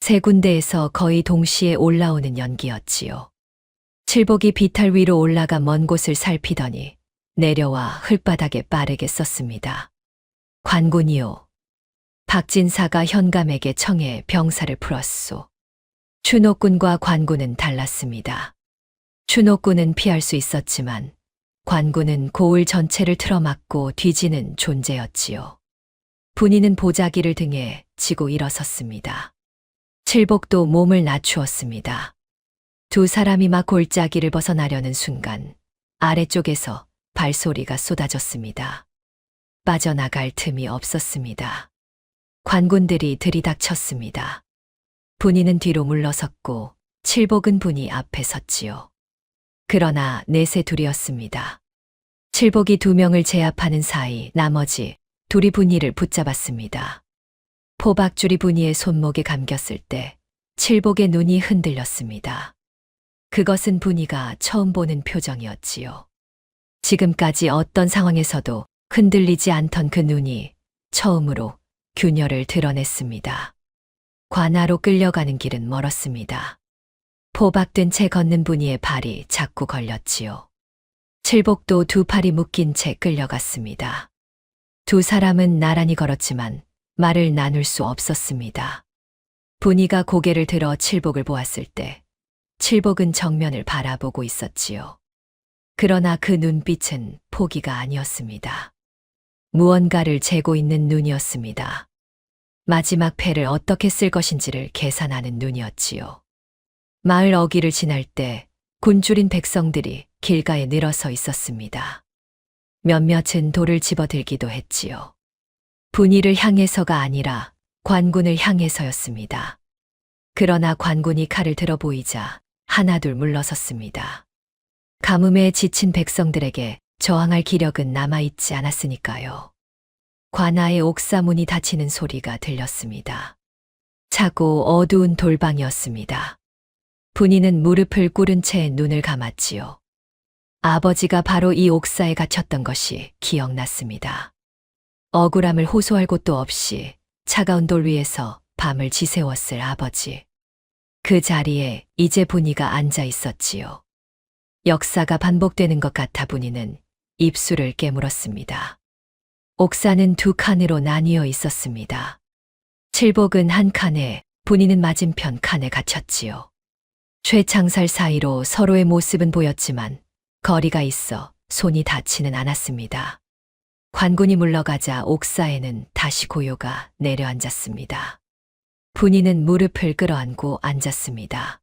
세 군데에서 거의 동시에 올라오는 연기였지요. 칠복이 비탈 위로 올라가 먼 곳을 살피더니 내려와 흙바닥에 빠르게 썼습니다. 관군이요. 박진사가 현감에게 청해 병사를 풀었소. 추노군과 관군은 달랐습니다. 추노군은 피할 수 있었지만 관군은 고을 전체를 틀어막고 뒤지는 존재였지요. 분이는 보자기를 등에 지고 일어섰습니다. 칠복도 몸을 낮추었습니다. 두 사람이 막 골짜기를 벗어나려는 순간 아래쪽에서 발소리가 쏟아졌습니다. 빠져나갈 틈이 없었습니다. 관군들이 들이닥쳤습니다. 분이는 뒤로 물러섰고 칠복은 분이 앞에 섰지요. 그러나 넷의 둘이었습니다. 칠복이 두 명을 제압하는 사이 나머지 둘이 분이를 붙잡았습니다. 포박줄이 분이의 손목에 감겼을 때 칠복의 눈이 흔들렸습니다. 그것은 분이가 처음 보는 표정이었지요. 지금까지 어떤 상황에서도 흔들리지 않던 그 눈이 처음으로 균열을 드러냈습니다. 관아로 끌려가는 길은 멀었습니다. 포박된 채 걷는 분이의 발이 자꾸 걸렸지요. 칠복도 두 팔이 묶인 채 끌려갔습니다. 두 사람은 나란히 걸었지만 말을 나눌 수 없었습니다. 분이가 고개를 들어 칠복을 보았을 때 칠복은 정면을 바라보고 있었지요. 그러나 그 눈빛은 포기가 아니었습니다. 무언가를 재고 있는 눈이었습니다. 마지막 패를 어떻게 쓸 것인지를 계산하는 눈이었지요. 마을 어귀를 지날 때 곤줄인 백성들이 길가에 늘어서 있었습니다. 몇몇은 돌을 집어들기도 했지요. 분이를 향해서가 아니라 관군을 향해서였습니다. 그러나 관군이 칼을 들어 보이자 하나둘 물러섰습니다. 가뭄에 지친 백성들에게 저항할 기력은 남아있지 않았으니까요. 관아의 옥사문이 닫히는 소리가 들렸습니다. 차고 어두운 돌방이었습니다. 분이는 무릎을 꿇은 채 눈을 감았지요. 아버지가 바로 이 옥사에 갇혔던 것이 기억났습니다. 억울함을 호소할 곳도 없이 차가운 돌 위에서 밤을 지새웠을 아버지. 그 자리에 이제 분이가 앉아 있었지요. 역사가 반복되는 것 같아 분이는 입술을 깨물었습니다. 옥사는 두 칸으로 나뉘어 있었습니다. 칠복은 한 칸에, 분이는 맞은편 칸에 갇혔지요. 쇠창살 사이로 서로의 모습은 보였지만 거리가 있어 손이 닿지는 않았습니다. 관군이 물러가자 옥사에는 다시 고요가 내려앉았습니다. 분이는 무릎을 끌어안고 앉았습니다.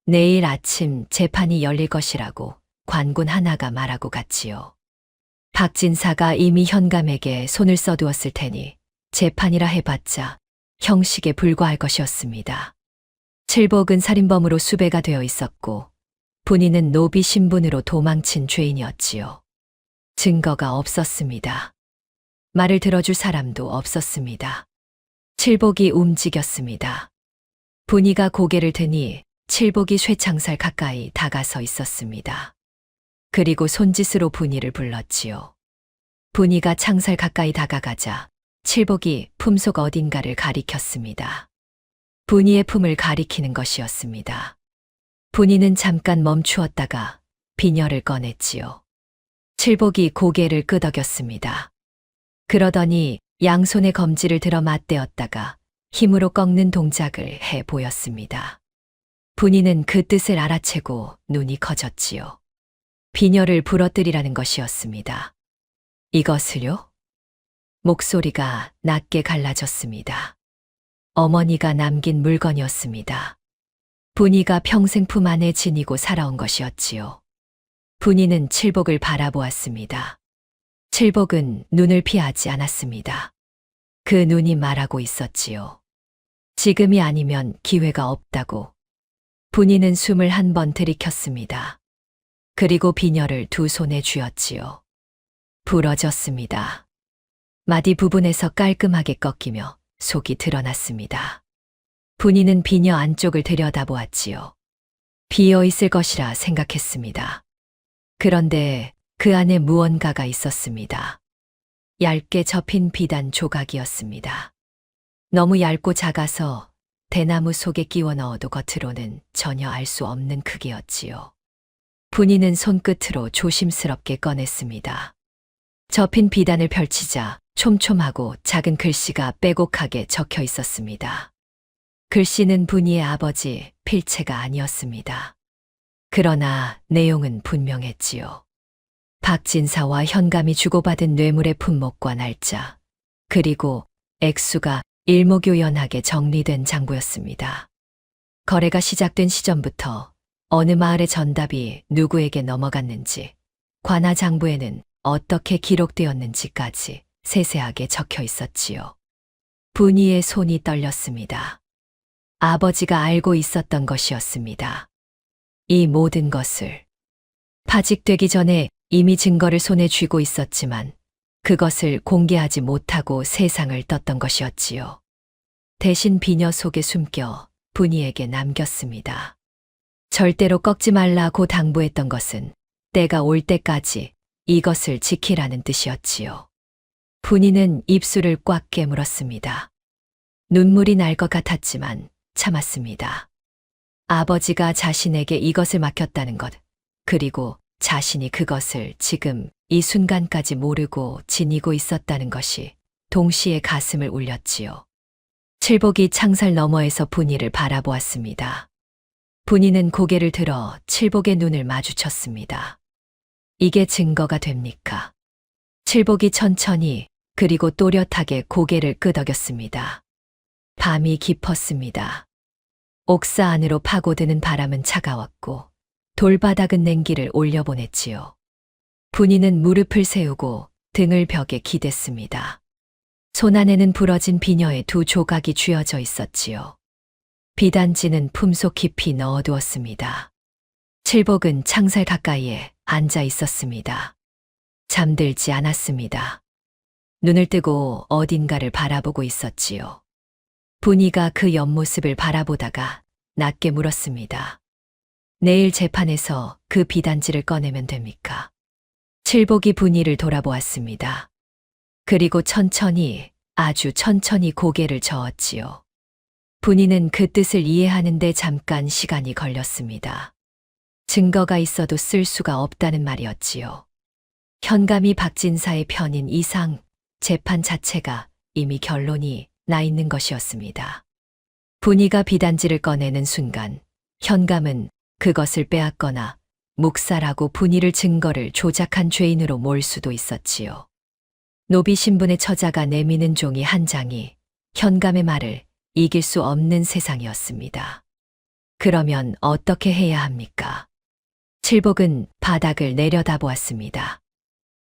내일 아침 재판이 열릴 것이라고 관군 하나가 말하고 갔지요. 박진사가 이미 현감에게 손을 써두었을 테니 재판이라 해봤자 형식에 불과할 것이었습니다. 칠복은 살인범으로 수배가 되어 있었고 분이는 노비 신분으로 도망친 죄인이었지요. 증거가 없었습니다. 말을 들어줄 사람도 없었습니다. 칠복이 움직였습니다. 분이가 고개를 드니 칠복이 쇠창살 가까이 다가서 있었습니다. 그리고 손짓으로 분이를 불렀지요. 분이가 창살 가까이 다가가자 칠복이 품속 어딘가를 가리켰습니다. 분이의 품을 가리키는 것이었습니다. 분이는 잠깐 멈추었다가 비녀를 꺼냈지요. 칠복이 고개를 끄덕였습니다. 그러더니 양손에 검지를 들어 맞대었다가 힘으로 꺾는 동작을 해 보였습니다. 분이는 그 뜻을 알아채고 눈이 커졌지요. 비녀를 부러뜨리라는 것이었습니다. 이것을요? 목소리가 낮게 갈라졌습니다. 어머니가 남긴 물건이었습니다. 분이가 평생 품 안에 지니고 살아온 것이었지요. 분이는 칠복을 바라보았습니다. 칠복은 눈을 피하지 않았습니다. 그 눈이 말하고 있었지요. 지금이 아니면 기회가 없다고. 분이는 숨을 한 번 들이켰습니다. 그리고 비녀를 두 손에 쥐었지요. 부러졌습니다. 마디 부분에서 깔끔하게 꺾이며 속이 드러났습니다. 분이는 비녀 안쪽을 들여다보았지요. 비어 있을 것이라 생각했습니다. 그런데 그 안에 무언가가 있었습니다. 얇게 접힌 비단 조각이었습니다. 너무 얇고 작아서 대나무 속에 끼워 넣어도 겉으로는 전혀 알 수 없는 크기였지요. 분이는 손끝으로 조심스럽게 꺼냈습니다. 접힌 비단을 펼치자 촘촘하고 작은 글씨가 빼곡하게 적혀 있었습니다. 글씨는 분이의 아버지 필체가 아니었습니다. 그러나 내용은 분명했지요. 박진사와 현감이 주고받은 뇌물의 품목과 날짜, 그리고 액수가 일목요연하게 정리된 장부였습니다. 거래가 시작된 시점부터 어느 마을의 전답이 누구에게 넘어갔는지, 관하 장부에는 어떻게 기록되었는지까지 세세하게 적혀 있었지요. 분이의 손이 떨렸습니다. 아버지가 알고 있었던 것이었습니다. 이 모든 것을. 파직되기 전에 이미 증거를 손에 쥐고 있었지만 그것을 공개하지 못하고 세상을 떴던 것이었지요. 대신 비녀 속에 숨겨 분이에게 남겼습니다. 절대로 꺾지 말라고 당부했던 것은 때가 올 때까지 이것을 지키라는 뜻이었지요. 분이는 입술을 꽉 깨물었습니다. 눈물이 날 것 같았지만 참았습니다. 아버지가 자신에게 이것을 맡겼다는 것, 그리고 자신이 그것을 지금 이 순간까지 모르고 지니고 있었다는 것이 동시에 가슴을 울렸지요. 칠복이 창살 너머에서 분이를 바라보았습니다. 분이는 고개를 들어 칠복의 눈을 마주쳤습니다. 이게 증거가 됩니까? 칠복이 천천히 그리고 또렷하게 고개를 끄덕였습니다. 밤이 깊었습니다. 옥사 안으로 파고드는 바람은 차가웠고 돌바닥은 냉기를 올려보냈지요. 분이는 무릎을 세우고 등을 벽에 기댔습니다. 손 안에는 부러진 비녀의 두 조각이 쥐어져 있었지요. 비단지는 품속 깊이 넣어두었습니다. 칠복은 창살 가까이에 앉아 있었습니다. 잠들지 않았습니다. 눈을 뜨고 어딘가를 바라보고 있었지요. 분이가 그 옆모습을 바라보다가 낮게 물었습니다. 내일 재판에서 그 비단지를 꺼내면 됩니까? 칠복이 분이를 돌아보았습니다. 그리고 천천히, 아주 천천히 고개를 저었지요. 분이는 그 뜻을 이해하는데 잠깐 시간이 걸렸습니다. 증거가 있어도 쓸 수가 없다는 말이었지요. 현감이 박진사의 편인 이상 재판 자체가 이미 결론이 나 있는 것이었습니다. 분이가 비단지를 꺼내는 순간 현감은 그것을 빼앗거나 묵살하고 분이를 증거를 조작한 죄인으로 몰 수도 있었지요. 노비 신분의 처자가 내미는 종이 한 장이 현감의 말을 이길 수 없는 세상이었습니다. 그러면 어떻게 해야 합니까? 칠복은 바닥을 내려다보았습니다.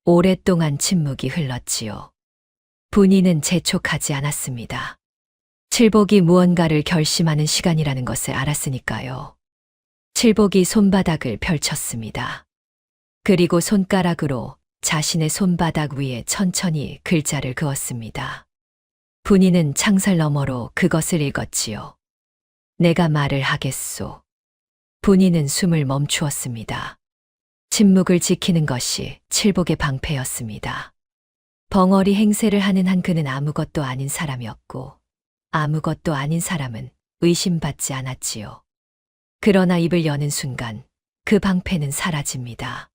오랫동안 침묵이 흘렀지요. 분이는 재촉하지 않았습니다. 칠복이 무언가를 결심하는 시간이라는 것을 알았으니까요. 칠복이 손바닥을 펼쳤습니다. 그리고 손가락으로 자신의 손바닥 위에 천천히 글자를 그었습니다. 분이는 창살 너머로 그것을 읽었지요. 내가 말을 하겠소. 분이는 숨을 멈추었습니다. 침묵을 지키는 것이 칠복의 방패였습니다. 벙어리 행세를 하는 한 그는 아무것도 아닌 사람이었고 아무것도 아닌 사람은 의심받지 않았지요. 그러나 입을 여는 순간 그 방패는 사라집니다.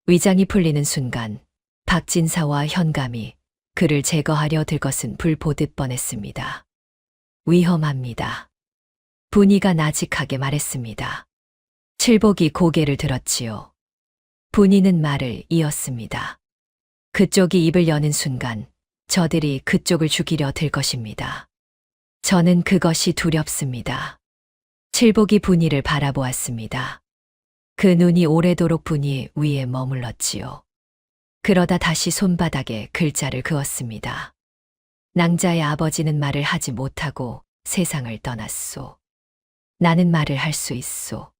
위장이 풀리는 순간 박진사와 현감이 그를 제거하려 들 것은 불 보듯 뻔했습니다. 위험합니다. 분이가 나직하게 말했습니다. 칠복이 고개를 들었지요. 분이는 말을 이었습니다. 그쪽이 입을 여는 순간 저들이 그쪽을 죽이려 들 것입니다. 저는 그것이 두렵습니다. 칠복이 분이를 바라보았습니다. 그 눈이 오래도록 분이 위에 머물렀지요. 그러다 다시 손바닥에 글자를 그었습니다. 낭자의 아버지는 말을 하지 못하고 세상을 떠났소. 나는 말을 할 수 있소.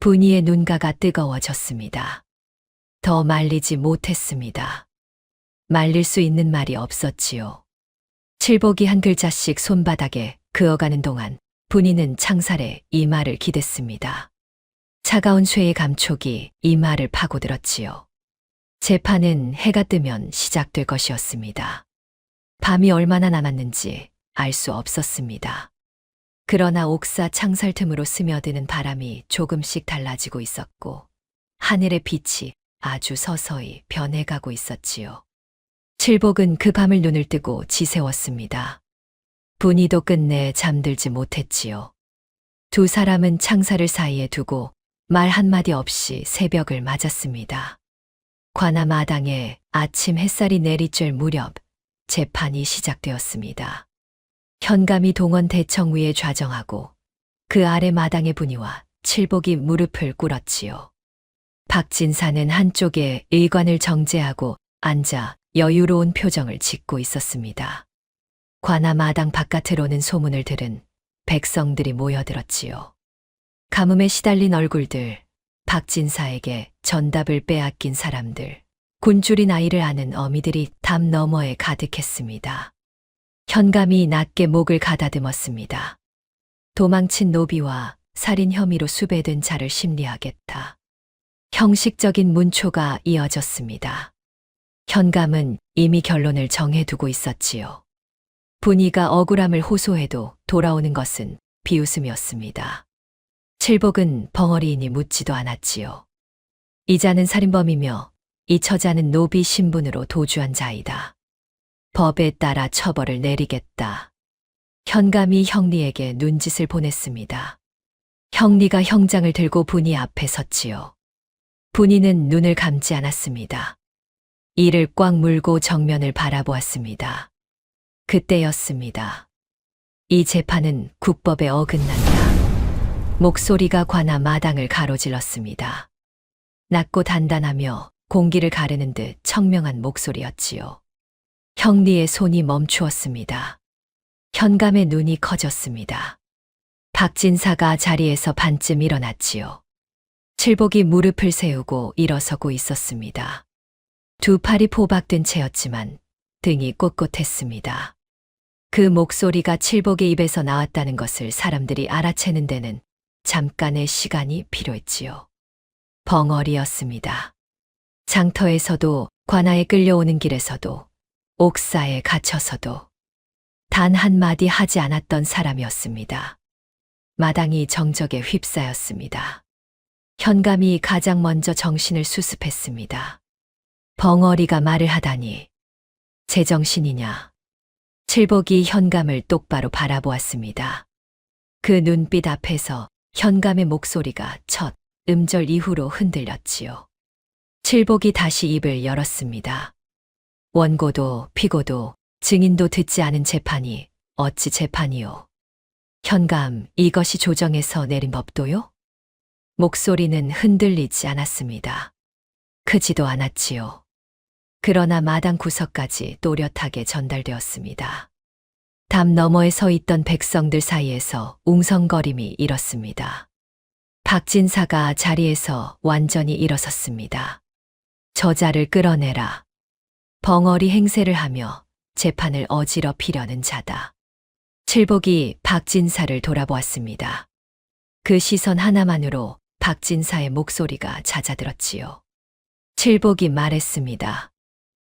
분이의 눈가가 뜨거워졌습니다. 더 말리지 못했습니다. 말릴 수 있는 말이 없었지요. 칠복이 한 글자씩 손바닥에 그어가는 동안 분이는 창살에 이마를 기댔습니다. 차가운 쇠의 감촉이 이마를 파고들었지요. 재판은 해가 뜨면 시작될 것이었습니다. 밤이 얼마나 남았는지 알 수 없었습니다. 그러나 옥사 창살 틈으로 스며드는 바람이 조금씩 달라지고 있었고 하늘의 빛이 아주 서서히 변해가고 있었지요. 칠복은 그 밤을 눈을 뜨고 지새웠습니다. 분이도 끝내 잠들지 못했지요. 두 사람은 창살을 사이에 두고 말 한마디 없이 새벽을 맞았습니다. 관아 마당에 아침 햇살이 내리쬐 무렵 재판이 시작되었습니다. 현감이 동원 대청 위에 좌정하고 그 아래 마당의 분이와 칠복이 무릎을 꿇었지요. 박진사는 한쪽에 일관을 정제하고 앉아 여유로운 표정을 짓고 있었습니다. 관아 마당 바깥으로는 소문을 들은 백성들이 모여들었지요. 가뭄에 시달린 얼굴들, 박진사에게 전답을 빼앗긴 사람들, 곤줄인 아이를 아는 어미들이 담 너머에 가득했습니다. 현감이 낮게 목을 가다듬었습니다. 도망친 노비와 살인 혐의로 수배된 자를 심리하겠다. 형식적인 문초가 이어졌습니다. 현감은 이미 결론을 정해두고 있었지요. 분이가 억울함을 호소해도 돌아오는 것은 비웃음이었습니다. 칠복은 벙어리이니 묻지도 않았지요. 이 자는 살인범이며 이 처자는 노비 신분으로 도주한 자이다. 법에 따라 처벌을 내리겠다. 현감이 형리에게 눈짓을 보냈습니다. 형리가 형장을 들고 분이 앞에 섰지요. 분이는 눈을 감지 않았습니다. 이를 꽉 물고 정면을 바라보았습니다. 그때였습니다. 이 재판은 국법에 어긋난다. 목소리가 관아 마당을 가로질렀습니다. 낮고 단단하며 공기를 가르는 듯 청명한 목소리였지요. 형리의 손이 멈추었습니다. 현감의 눈이 커졌습니다. 박진사가 자리에서 반쯤 일어났지요. 칠복이 무릎을 세우고 일어서고 있었습니다. 두 팔이 포박된 채였지만 등이 꼿꼿했습니다. 그 목소리가 칠복의 입에서 나왔다는 것을 사람들이 알아채는 데는 잠깐의 시간이 필요했지요. 벙어리였습니다. 장터에서도 관아에 끌려오는 길에서도 옥사에 갇혀서도 단 한마디 하지 않았던 사람이었습니다. 마당이 정적에 휩싸였습니다. 현감이 가장 먼저 정신을 수습했습니다. 벙어리가 말을 하다니 제정신이냐. 칠복이 현감을 똑바로 바라보았습니다. 그 눈빛 앞에서 현감의 목소리가 첫 음절 이후로 흔들렸지요. 칠복이 다시 입을 열었습니다. 원고도 피고도 증인도 듣지 않은 재판이 어찌 재판이요? 현감, 이것이 조정에서 내린 법도요? 목소리는 흔들리지 않았습니다. 크지도 않았지요. 그러나 마당 구석까지 또렷하게 전달되었습니다. 담 너머에 서 있던 백성들 사이에서 웅성거림이 일었습니다. 박진사가 자리에서 완전히 일어섰습니다. 저자를 끌어내라. 벙어리 행세를 하며 재판을 어지럽히려는 자다. 칠복이 박진사를 돌아보았습니다. 그 시선 하나만으로 박진사의 목소리가 잦아들었지요. 칠복이 말했습니다.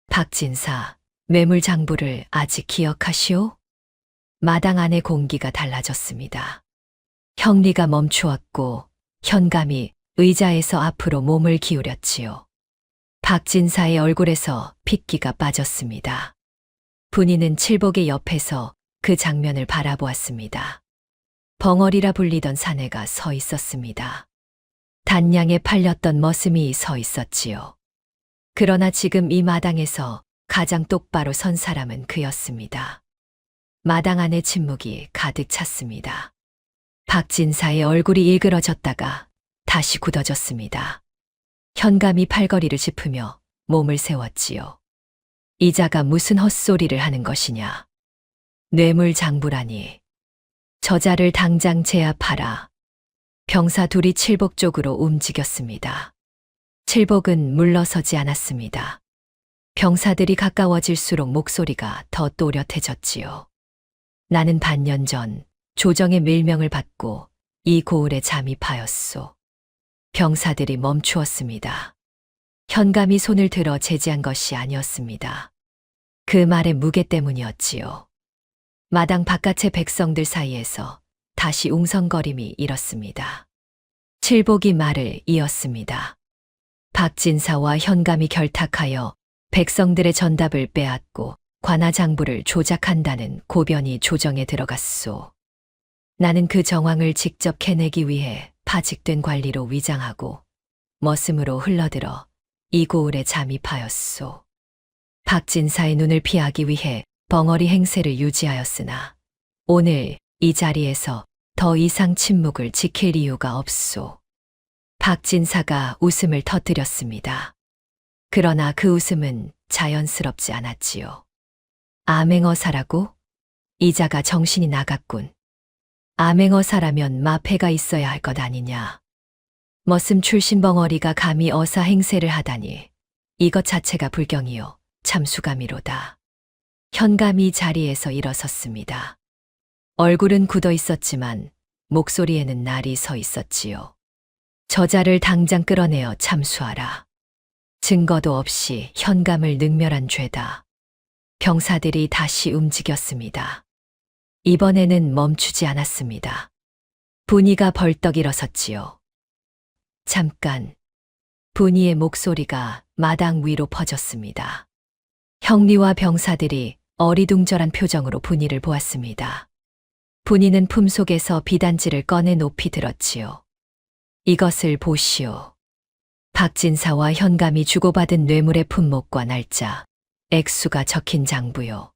박진사, 매물장부를 아직 기억하시오? 마당 안의 공기가 달라졌습니다. 형리가 멈추었고 현감이 의자에서 앞으로 몸을 기울였지요. 박진사의 얼굴에서 핏기가 빠졌습니다. 분이는 칠복의 옆에서 그 장면을 바라보았습니다. 벙어리라 불리던 사내가 서 있었습니다. 단양에 팔렸던 머슴이 서 있었지요. 그러나 지금 이 마당에서 가장 똑바로 선 사람은 그였습니다. 마당 안에 침묵이 가득 찼습니다. 박진사의 얼굴이 일그러졌다가 다시 굳어졌습니다. 현감이 팔걸이를 짚으며 몸을 세웠지요. 이자가 무슨 헛소리를 하는 것이냐. 뇌물장부라니. 저자를 당장 제압하라. 병사 둘이 칠복 쪽으로 움직였습니다. 칠복은 물러서지 않았습니다. 병사들이 가까워질수록 목소리가 더 또렷해졌지요. 나는 반년 전 조정의 밀명을 받고 이 고을에 잠입하였소. 병사들이 멈추었습니다. 현감이 손을 들어 제지한 것이 아니었습니다. 그 말의 무게 때문이었지요. 마당 바깥의 백성들 사이에서 다시 웅성거림이 일었습니다. 칠복이 말을 이었습니다. 박진사와 현감이 결탁하여 백성들의 전답을 빼앗고 관아장부를 조작한다는 고변이 조정에 들어갔소. 나는 그 정황을 직접 캐내기 위해 파직된 관리로 위장하고 머슴으로 흘러들어 이 고을에 잠입하였소. 박진사의 눈을 피하기 위해 벙어리 행세를 유지하였으나 오늘 이 자리에서 더 이상 침묵을 지킬 이유가 없소. 박진사가 웃음을 터뜨렸습니다. 그러나 그 웃음은 자연스럽지 않았지요. 암행어사라고? 이자가 정신이 나갔군. 암행어사라면 마패가 있어야 할 것 아니냐. 머슴 출신 벙어리가 감히 어사 행세를 하다니 이것 자체가 불경이요 참수감이로다. 현감이 자리에서 일어섰습니다. 얼굴은 굳어 있었지만 목소리에는 날이 서 있었지요. 저자를 당장 끌어내어 참수하라. 증거도 없이 현감을 능멸한 죄다. 병사들이 다시 움직였습니다. 이번에는 멈추지 않았습니다. 분이가 벌떡 일어섰지요. 잠깐. 분이의 목소리가 마당 위로 퍼졌습니다. 형리와 병사들이 어리둥절한 표정으로 분이를 보았습니다. 분이는 품속에서 비단지를 꺼내 높이 들었지요. 이것을 보시오. 박진사와 현감이 주고받은 뇌물의 품목과 날짜, 액수가 적힌 장부요.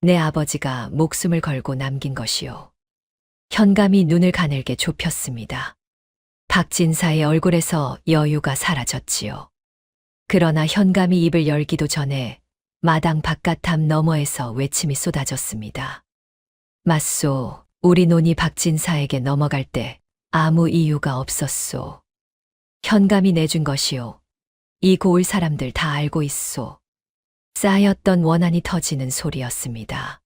내 아버지가 목숨을 걸고 남긴 것이요. 현감이 눈을 가늘게 좁혔습니다. 박진사의 얼굴에서 여유가 사라졌지요. 그러나 현감이 입을 열기도 전에 마당 바깥담 너머에서 외침이 쏟아졌습니다. 맞소, 우리 논이 박진사에게 넘어갈 때 아무 이유가 없었소. 현감이 내준 것이요. 이 고을 사람들 다 알고 있소. 쌓였던 원한이 터지는 소리였습니다.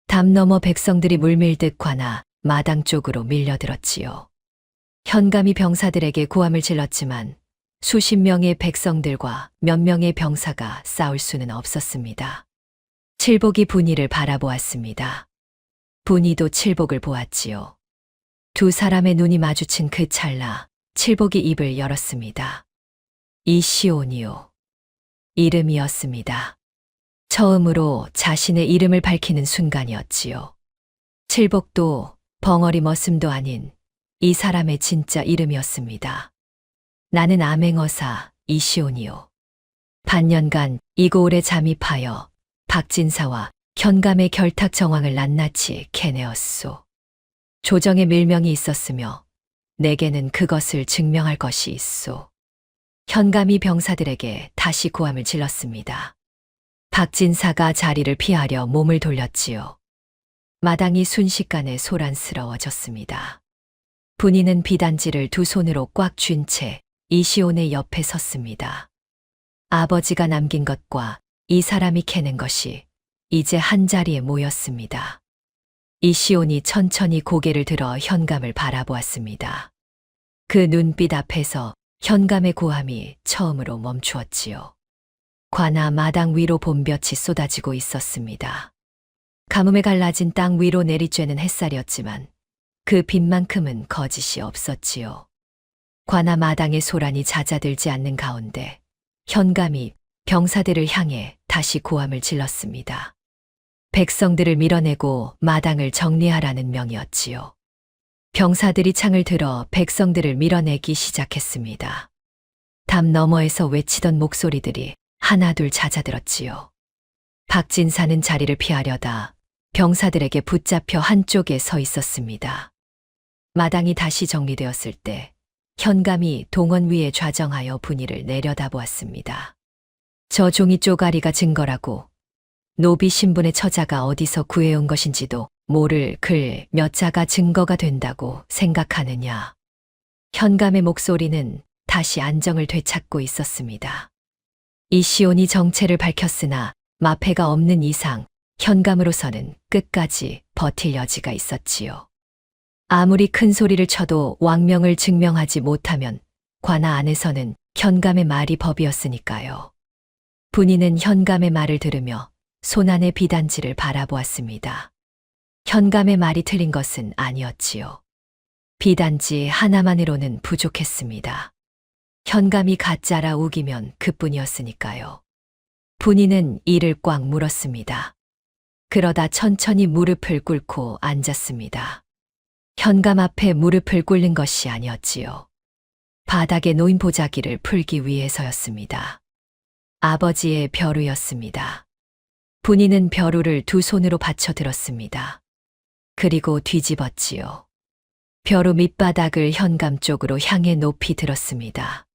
담 너머 백성들이 물밀듯 관아 마당 쪽으로 밀려들었지요. 현감이 병사들에게 고함을 질렀지만 수십 명의 백성들과 몇 명의 병사가 싸울 수는 없었습니다. 칠복이 분이를 바라보았습니다. 분이도 칠복을 보았지요. 두 사람의 눈이 마주친 그 찰나 칠복이 입을 열었습니다. 이시온이요. 이름이었습니다. 처음으로 자신의 이름을 밝히는 순간이었지요. 칠복도 벙어리 머슴도 아닌 이 사람의 진짜 이름이었습니다. 나는 암행어사 이시온이요. 반년간 이고을에 잠입하여 박진사와 현감의 결탁 정황을 낱낱이 캐내었소. 조정의 밀명이 있었으며 내게는 그것을 증명할 것이 있소. 현감이 병사들에게 다시 고함을 질렀습니다. 박진사가 자리를 피하려 몸을 돌렸지요. 마당이 순식간에 소란스러워졌습니다. 분이는 비단지를 두 손으로 꽉 쥔 채 이시온의 옆에 섰습니다. 아버지가 남긴 것과 이 사람이 캐낸 것이 이제 한자리에 모였습니다. 이시온이 천천히 고개를 들어 현감을 바라보았습니다. 그 눈빛 앞에서 현감의 고함이 처음으로 멈추었지요. 관아 마당 위로 봄볕이 쏟아지고 있었습니다. 가뭄에 갈라진 땅 위로 내리쬐는 햇살이었지만 그 빛만큼은 거짓이 없었지요. 관아 마당의 소란이 잦아들지 않는 가운데 현감이 병사들을 향해 다시 고함을 질렀습니다. 백성들을 밀어내고 마당을 정리하라는 명이었지요. 병사들이 창을 들어 백성들을 밀어내기 시작했습니다. 담 너머에서 외치던 목소리들이 하나둘 잦아들었지요. 박진사는 자리를 피하려다 병사들에게 붙잡혀 한쪽에 서 있었습니다. 마당이 다시 정리되었을 때 현감이 동원 위에 좌정하여 분이를 내려다보았습니다. 저 종이 쪼가리가 증거라고 노비 신분의 처자가 어디서 구해온 것인지도 모를 글 몇 자가 증거가 된다고 생각하느냐. 현감의 목소리는 다시 안정을 되찾고 있었습니다. 이시온이 정체를 밝혔으나 마패가 없는 이상 현감으로서는 끝까지 버틸 여지가 있었지요. 아무리 큰 소리를 쳐도 왕명을 증명하지 못하면 관아 안에서는 현감의 말이 법이었으니까요. 분이는 현감의 말을 들으며 손안의 비단지를 바라보았습니다. 현감의 말이 틀린 것은 아니었지요. 비단지 하나만으로는 부족했습니다. 현감이 가짜라 우기면 그뿐이었으니까요. 분이는 이를 꽉 물었습니다. 그러다 천천히 무릎을 꿇고 앉았습니다. 현감 앞에 무릎을 꿇는 것이 아니었지요. 바닥에 놓인 보자기를 풀기 위해서였습니다. 아버지의 벼루였습니다. 분이는 벼루를 두 손으로 받쳐 들었습니다. 그리고 뒤집었지요. 벼루 밑바닥을 현감 쪽으로 향해 높이 들었습니다.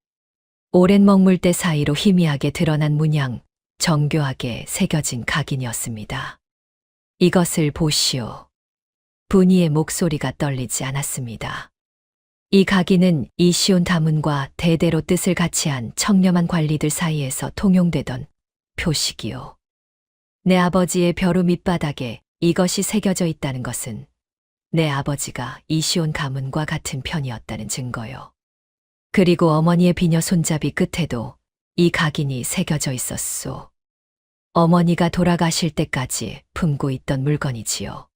오랜 먹물대 사이로 희미하게 드러난 문양, 정교하게 새겨진 각인이었습니다. 이것을 보시오. 분이의 목소리가 떨리지 않았습니다. 이 각인은 이시온 다문과 대대로 뜻을 같이 한 청렴한 관리들 사이에서 통용되던 표식이요. 내 아버지의 벼루 밑바닥에 이것이 새겨져 있다는 것은 내 아버지가 이시온 가문과 같은 편이었다는 증거요. 그리고 어머니의 비녀 손잡이 끝에도 이 각인이 새겨져 있었소. 어머니가 돌아가실 때까지 품고 있던 물건이지요.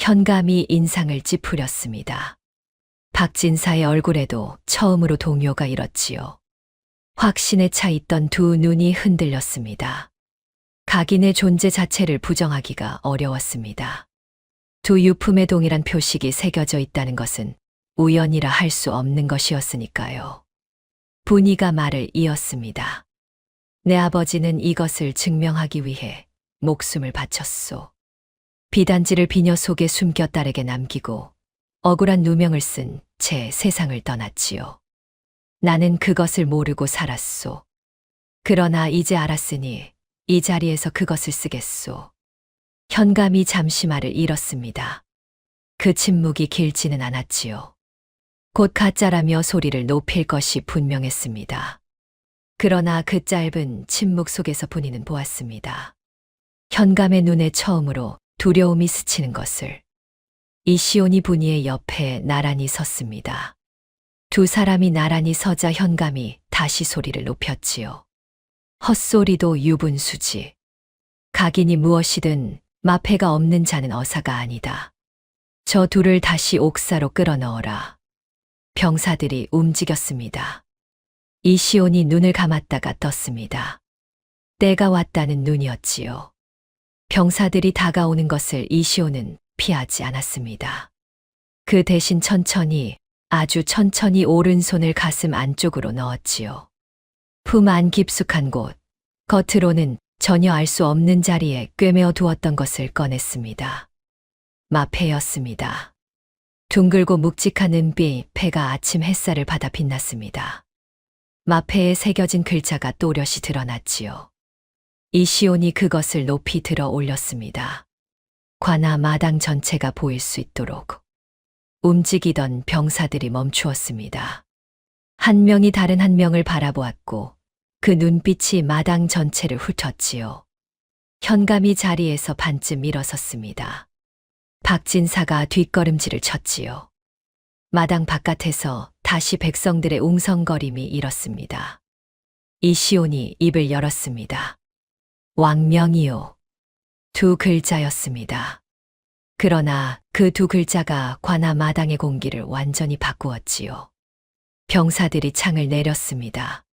현감이 인상을 찌푸렸습니다. 박진사의 얼굴에도 처음으로 동요가 일었지요. 확신에 차 있던 두 눈이 흔들렸습니다. 각인의 존재 자체를 부정하기가 어려웠습니다. 두 유품의 동일한 표식이 새겨져 있다는 것은 우연이라 할 수 없는 것이었으니까요. 분이가 말을 이었습니다. 내 아버지는 이것을 증명하기 위해 목숨을 바쳤소. 비단지를 비녀 속에 숨겨 딸에게 남기고 억울한 누명을 쓴 채 세상을 떠났지요. 나는 그것을 모르고 살았소. 그러나 이제 알았으니 이 자리에서 그것을 쓰겠소. 현감이 잠시 말을 잃었습니다. 그 침묵이 길지는 않았지요. 곧 가짜라며 소리를 높일 것이 분명했습니다. 그러나 그 짧은 침묵 속에서 분이는 보았습니다. 현감의 눈에 처음으로 두려움이 스치는 것을. 이시온이 분이의 옆에 나란히 섰습니다. 두 사람이 나란히 서자 현감이 다시 소리를 높였지요. 헛소리도 유분수지. 각인이 무엇이든 마패가 없는 자는 어사가 아니다. 저 둘을 다시 옥사로 끌어넣어라. 병사들이 움직였습니다. 이시온이 눈을 감았다가 떴습니다. 때가 왔다는 눈이었지요. 병사들이 다가오는 것을 이시온은 피하지 않았습니다. 그 대신 천천히 아주 천천히 오른손을 가슴 안쪽으로 넣었지요. 품 안 깊숙한 곳, 겉으로는 전혀 알 수 없는 자리에 꿰매어 두었던 것을 꺼냈습니다. 마패였습니다. 둥글고 묵직한 은빛 패가 아침 햇살을 받아 빛났습니다. 마패에 새겨진 글자가 또렷이 드러났지요. 이시온이 그것을 높이 들어 올렸습니다. 관아 마당 전체가 보일 수 있도록. 움직이던 병사들이 멈추었습니다. 한 명이 다른 한 명을 바라보았고 그 눈빛이 마당 전체를 훑었지요. 현감이 자리에서 반쯤 일어섰습니다. 박진사가 뒷걸음질을 쳤지요. 마당 바깥에서 다시 백성들의 웅성거림이 일었습니다. 이시온이 입을 열었습니다. 왕명이요. 두 글자였습니다. 그러나 그 두 글자가 관아 마당의 공기를 완전히 바꾸었지요. 병사들이 창을 내렸습니다.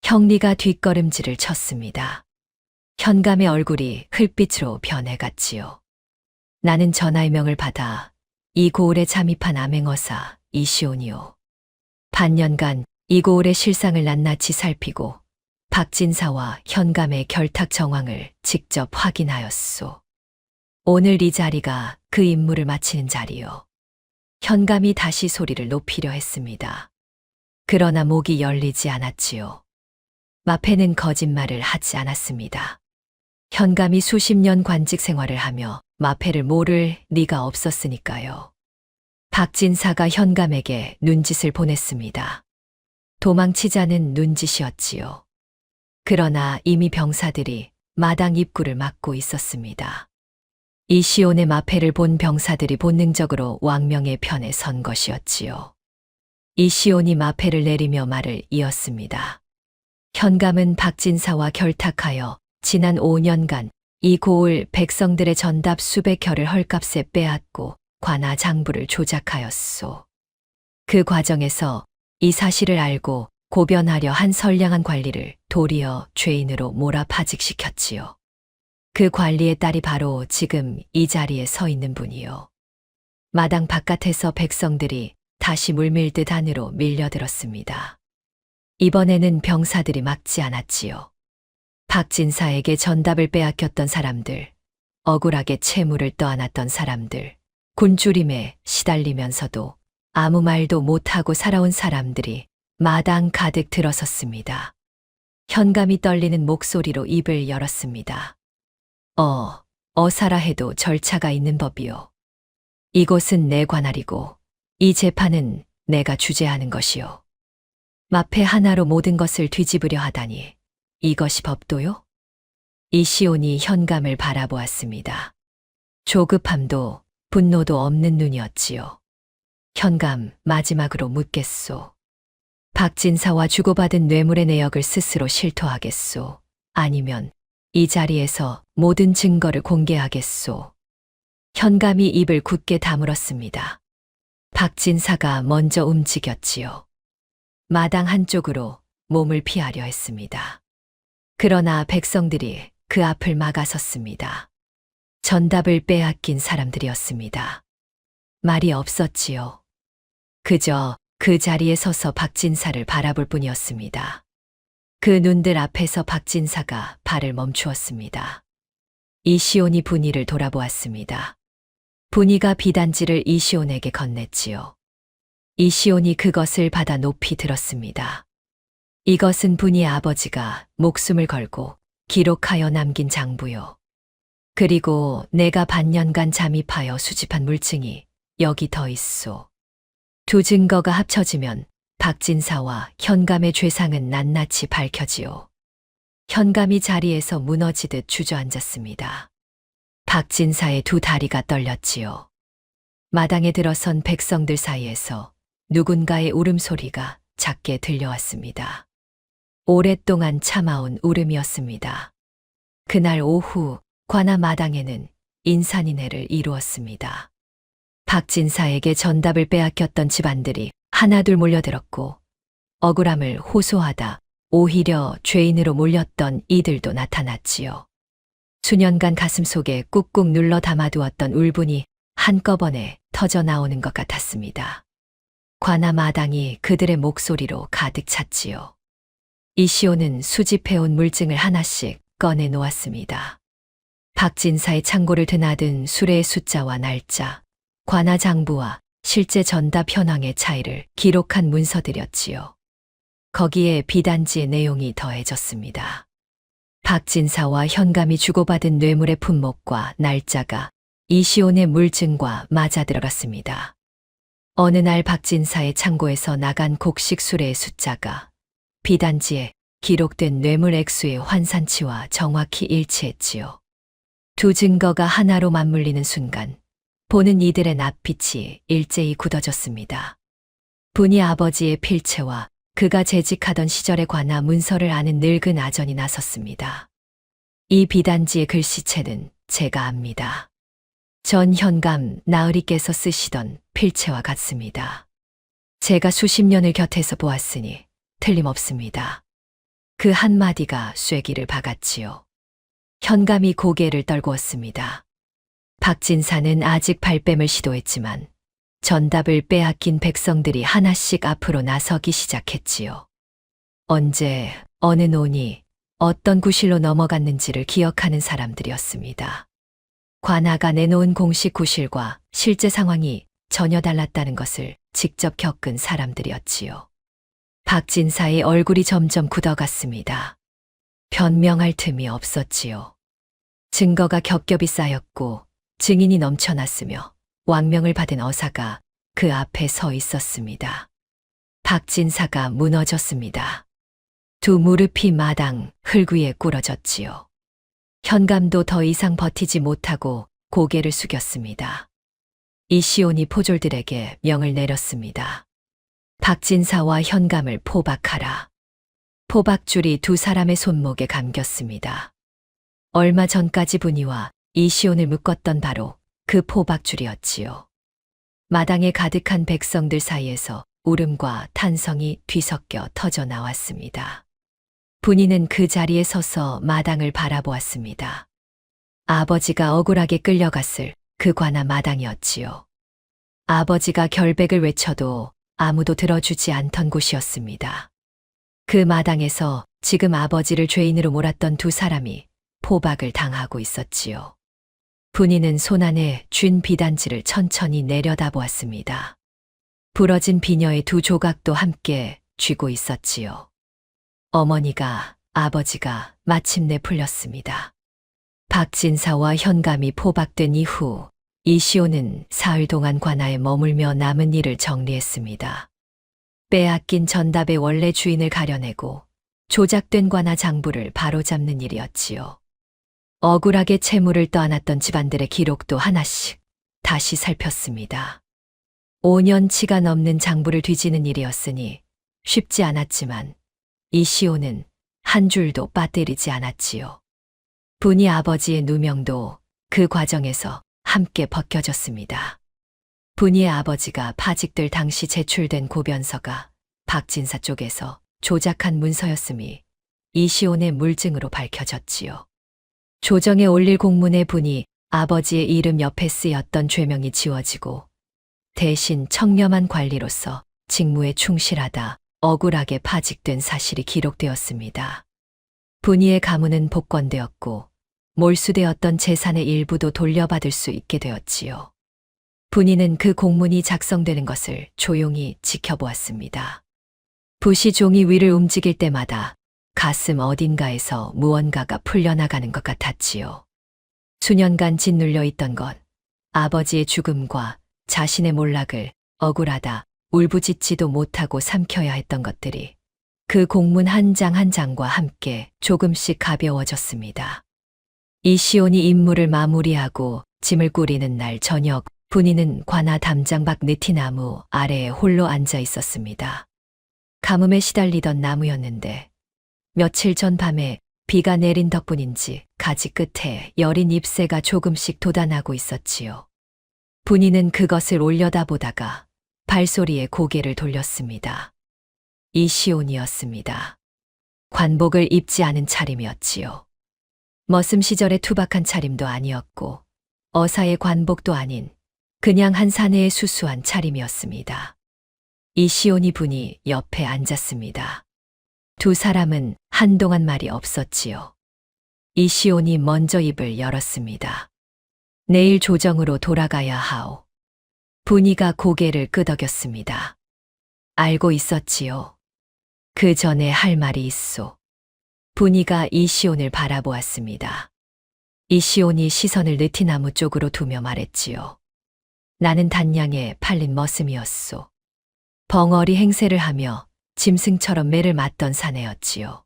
형리가 뒷걸음질을 쳤습니다. 현감의 얼굴이 흙빛으로 변해갔지요. 나는 전하의 명을 받아 이 고을에 잠입한 암행어사 이시온이요. 반년간 이 고을의 실상을 낱낱이 살피고 박진사와 현감의 결탁 정황을 직접 확인하였소. 오늘 이 자리가 그 임무를 마치는 자리요. 현감이 다시 소리를 높이려 했습니다. 그러나 목이 열리지 않았지요. 마패는 거짓말을 하지 않았습니다. 현감이 수십 년 관직 생활을 하며 마패를 모를 리가 없었으니까요. 박진사가 현감에게 눈짓을 보냈습니다. 도망치자는 눈짓이었지요. 그러나 이미 병사들이 마당 입구를 막고 있었습니다. 이시온의 마패를 본 병사들이 본능적으로 왕명의 편에 선 것이었지요. 이시온이 마패를 내리며 말을 이었습니다. 현감은 박진사와 결탁하여 지난 5년간 이 고을 백성들의 전답 수백 혀를 헐값에 빼앗고 관아 장부를 조작하였소. 그 과정에서 이 사실을 알고 고변하려 한 선량한 관리를 도리어 죄인으로 몰아 파직시켰지요. 그 관리의 딸이 바로 지금 이 자리에 서 있는 분이요. 마당 바깥에서 백성들이 다시 물밀듯 안으로 밀려들었습니다. 이번에는 병사들이 막지 않았지요. 박진사에게 전답을 빼앗겼던 사람들, 억울하게 채무를 떠안았던 사람들, 굶주림에 시달리면서도 아무 말도 못하고 살아온 사람들이 마당 가득 들어섰습니다. 현감이 떨리는 목소리로 입을 열었습니다. 어사라 해도 절차가 있는 법이요. 이곳은 내 관할이고 이 재판은 내가 주재하는 것이요. 마패 하나로 모든 것을 뒤집으려 하다니 이것이 법도요? 이시온이 현감을 바라보았습니다. 조급함도 분노도 없는 눈이었지요. 현감, 마지막으로 묻겠소. 박진사와 주고받은 뇌물의 내역을 스스로 실토하겠소. 아니면 이 자리에서 모든 증거를 공개하겠소. 현감이 입을 굳게 다물었습니다. 박진사가 먼저 움직였지요. 마당 한쪽으로 몸을 피하려 했습니다. 그러나 백성들이 그 앞을 막아섰습니다. 전답을 빼앗긴 사람들이었습니다. 말이 없었지요. 그저 그 자리에 서서 박진사를 바라볼 뿐이었습니다. 그 눈들 앞에서 박진사가 발을 멈추었습니다. 이시온이 분이를 돌아보았습니다. 분이가 비단지를 이시온에게 건넸지요. 이시온이 그것을 받아 높이 들었습니다. 이것은 분이의 아버지가 목숨을 걸고 기록하여 남긴 장부요. 그리고 내가 반년간 잠입하여 수집한 물증이 여기 더 있소. 두 증거가 합쳐지면 박진사와 현감의 죄상은 낱낱이 밝혀지요. 현감이 자리에서 무너지듯 주저앉았습니다. 박진사의 두 다리가 떨렸지요. 마당에 들어선 백성들 사이에서 누군가의 울음소리가 작게 들려왔습니다. 오랫동안 참아온 울음이었습니다. 그날 오후 관아 마당에는 인산인해를 이루었습니다. 박진사에게 전답을 빼앗겼던 집안들이 하나둘 몰려들었고 억울함을 호소하다 오히려 죄인으로 몰렸던 이들도 나타났지요. 수년간 가슴속에 꾹꾹 눌러 담아두었던 울분이 한꺼번에 터져 나오는 것 같았습니다. 관아 마당이 그들의 목소리로 가득 찼지요. 이시오는 수집해온 물증을 하나씩 꺼내 놓았습니다. 박진사의 창고를 드나든 수레의 숫자와 날짜, 관아 장부와 실제 전답 현황의 차이를 기록한 문서들이었지요. 거기에 비단지의 내용이 더해졌습니다. 박진사와 현감이 주고받은 뇌물의 품목과 날짜가 이시온의 물증과 맞아들어갔습니다. 어느 날 박진사의 창고에서 나간 곡식 수레의 숫자가 비단지에 기록된 뇌물 액수의 환산치와 정확히 일치했지요. 두 증거가 하나로 맞물리는 순간 보는 이들의 낯빛이 일제히 굳어졌습니다. 분이 아버지의 필체와 그가 재직하던 시절에 관한 문서를 아는 늙은 아전이 나섰습니다. 이 비단지의 글씨체는 제가 압니다. 전 현감 나으리께서 쓰시던 필체와 같습니다. 제가 수십 년을 곁에서 보았으니 틀림없습니다. 그 한마디가 쐐기를 박았지요. 현감이 고개를 떨구었습니다. 박진사는 아직 발뺌을 시도했지만 전답을 빼앗긴 백성들이 하나씩 앞으로 나서기 시작했지요. 언제, 어느 논이, 어떤 구실로 넘어갔는지를 기억하는 사람들이었습니다. 관아가 내놓은 공식 구실과 실제 상황이 전혀 달랐다는 것을 직접 겪은 사람들이었지요. 박진사의 얼굴이 점점 굳어갔습니다. 변명할 틈이 없었지요. 증거가 겹겹이 쌓였고 증인이 넘쳐났으며 왕명을 받은 어사가 그 앞에 서 있었습니다. 박진사가 무너졌습니다. 두 무릎이 마당 흙 위에 꿇어졌지요. 현감도 더 이상 버티지 못하고 고개를 숙였습니다. 이시온이 포졸들에게 명을 내렸습니다. 박진사와 현감을 포박하라. 포박줄이 두 사람의 손목에 감겼습니다. 얼마 전까지 분이와 이시온을 묶었던 바로 그 포박줄이었지요. 마당에 가득한 백성들 사이에서 울음과 탄성이 뒤섞여 터져 나왔습니다. 분이는 그 자리에 서서 마당을 바라보았습니다. 아버지가 억울하게 끌려갔을 그 관아 마당이었지요. 아버지가 결백을 외쳐도 아무도 들어주지 않던 곳이었습니다. 그 마당에서 지금 아버지를 죄인으로 몰았던 두 사람이 포박을 당하고 있었지요. 분이는 손안에 쥔 비단지를 천천히 내려다보았습니다. 부러진 비녀의 두 조각도 함께 쥐고 있었지요. 어머니가, 아버지가 마침내 풀렸습니다. 박진사와 현감이 포박된 이후 이시온은 사흘 동안 관아에 머물며 남은 일을 정리했습니다. 빼앗긴 전답의 원래 주인을 가려내고 조작된 관아 장부를 바로잡는 일이었지요. 억울하게 채무를 떠안았던 집안들의 기록도 하나씩 다시 살폈습니다. 5년치가 넘는 장부를 뒤지는 일이었으니 쉽지 않았지만 이시온은 한 줄도 빠뜨리지 않았지요. 분이 아버지의 누명도 그 과정에서 함께 벗겨졌습니다. 분이의 아버지가 파직될 당시 제출된 고변서가 박진사 쪽에서 조작한 문서였음이 이시온의 물증으로 밝혀졌지요. 조정에 올릴 공문의 분이 아버지의 이름 옆에 쓰였던 죄명이 지워지고 대신 청렴한 관리로서 직무에 충실하다 억울하게 파직된 사실이 기록되었습니다. 분이의 가문은 복권되었고 몰수되었던 재산의 일부도 돌려받을 수 있게 되었지요. 분이는 그 공문이 작성되는 것을 조용히 지켜보았습니다. 붓이 종이 위를 움직일 때마다 가슴 어딘가에서 무언가가 풀려나가는 것 같았지요. 수년간 짓눌려 있던 것, 아버지의 죽음과 자신의 몰락을 억울하다 울부짖지도 못하고 삼켜야 했던 것들이 그 공문 한 장 한 장과 함께 조금씩 가벼워졌습니다. 이시온이 임무를 마무리하고 짐을 꾸리는 날 저녁, 분이는 관아 담장 밖 느티나무 아래에 홀로 앉아 있었습니다. 가뭄에 시달리던 나무였는데 며칠 전 밤에 비가 내린 덕분인지 가지 끝에 여린 잎새가 조금씩 돋아나고 있었지요. 분이는 그것을 올려다보다가 발소리에 고개를 돌렸습니다. 이시온이었습니다. 관복을 입지 않은 차림이었지요. 머슴 시절의 투박한 차림도 아니었고 어사의 관복도 아닌 그냥 한 사내의 수수한 차림이었습니다. 이시온이 분이 옆에 앉았습니다. 두 사람은 한동안 말이 없었지요. 이시온이 먼저 입을 열었습니다. 내일 조정으로 돌아가야 하오. 분이가 고개를 끄덕였습니다. 알고 있었지요. 그 전에 할 말이 있소. 분이가 이시온을 바라보았습니다. 이시온이 시선을 느티나무 쪽으로 두며 말했지요. 나는 단양에 팔린 머슴이었소. 벙어리 행세를 하며 짐승처럼 매를 맞던 사내였지요.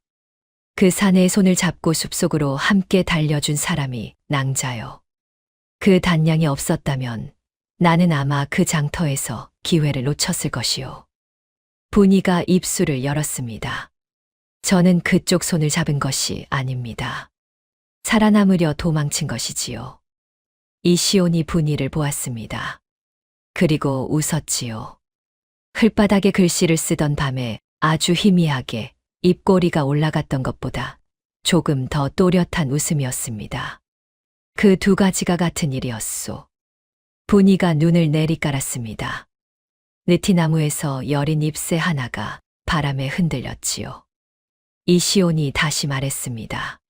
그 사내의 손을 잡고 숲속으로 함께 달려준 사람이 낭자요. 그 단양이 없었다면 나는 아마 그 장터에서 기회를 놓쳤을 것이요. 분이가 입술을 열었습니다. 저는 그쪽 손을 잡은 것이 아닙니다. 살아남으려 도망친 것이지요. 이시온이 분이를 보았습니다. 그리고 웃었지요. 흘바닥에 글씨를 쓰던 밤에 아주 희미하게 입꼬리가 올라갔던 것보다 조금 더 또렷한 웃음이었습니다. 그 두 가지가 같은 일이었소. 분이가 눈을 내리깔았습니다. 느티나무에서 여린 잎새 하나가 바람에 흔들렸지요. 이시온이 다시 말했습니다.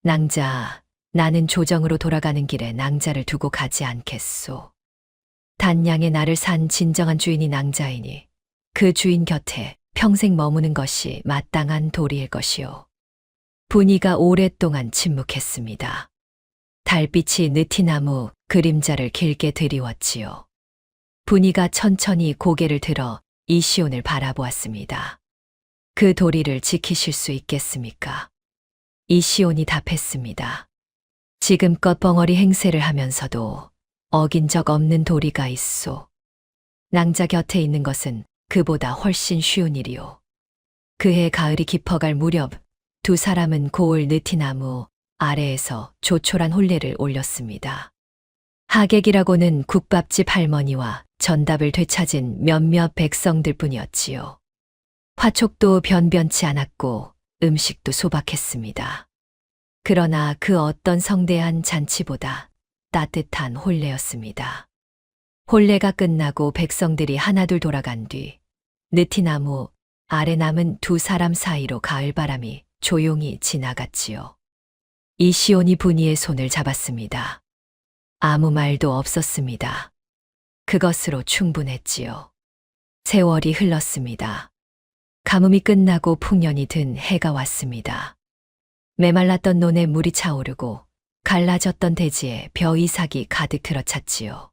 낭자, 나는 조정으로 돌아가는 길에 낭자를 두고 가지 않겠소. 단양에 나를 산 진정한 주인이 낭자이니 그 주인 곁에 평생 머무는 것이 마땅한 도리일 것이요. 분이가 오랫동안 침묵했습니다. 달빛이 느티나무 그림자를 길게 드리웠지요. 분이가 천천히 고개를 들어 이시온을 바라보았습니다. 그 도리를 지키실 수 있겠습니까? 이시온이 답했습니다. 지금껏 벙어리 행세를 하면서도 어긴 적 없는 도리가 있소. 낭자 곁에 있는 것은 그보다 훨씬 쉬운 일이오. 그해 가을이 깊어갈 무렵 두 사람은 고을 느티나무 아래에서 조촐한 혼례를 올렸습니다. 하객이라고는 국밥집 할머니와 전답을 되찾은 몇몇 백성들 뿐이었지요. 화촉도 변변치 않았고 음식도 소박했습니다. 그러나 그 어떤 성대한 잔치보다 따뜻한 혼례였습니다. 혼례가 끝나고 백성들이 하나둘 돌아간 뒤 느티나무 아래 남은 두 사람 사이로 가을바람이 조용히 지나갔지요. 이시온이 분이의 손을 잡았습니다. 아무 말도 없었습니다. 그것으로 충분했지요. 세월이 흘렀습니다. 가뭄이 끝나고 풍년이 든 해가 왔습니다. 메말랐던 논에 물이 차오르고 갈라졌던 대지에 벼이삭이 가득 들어찼지요.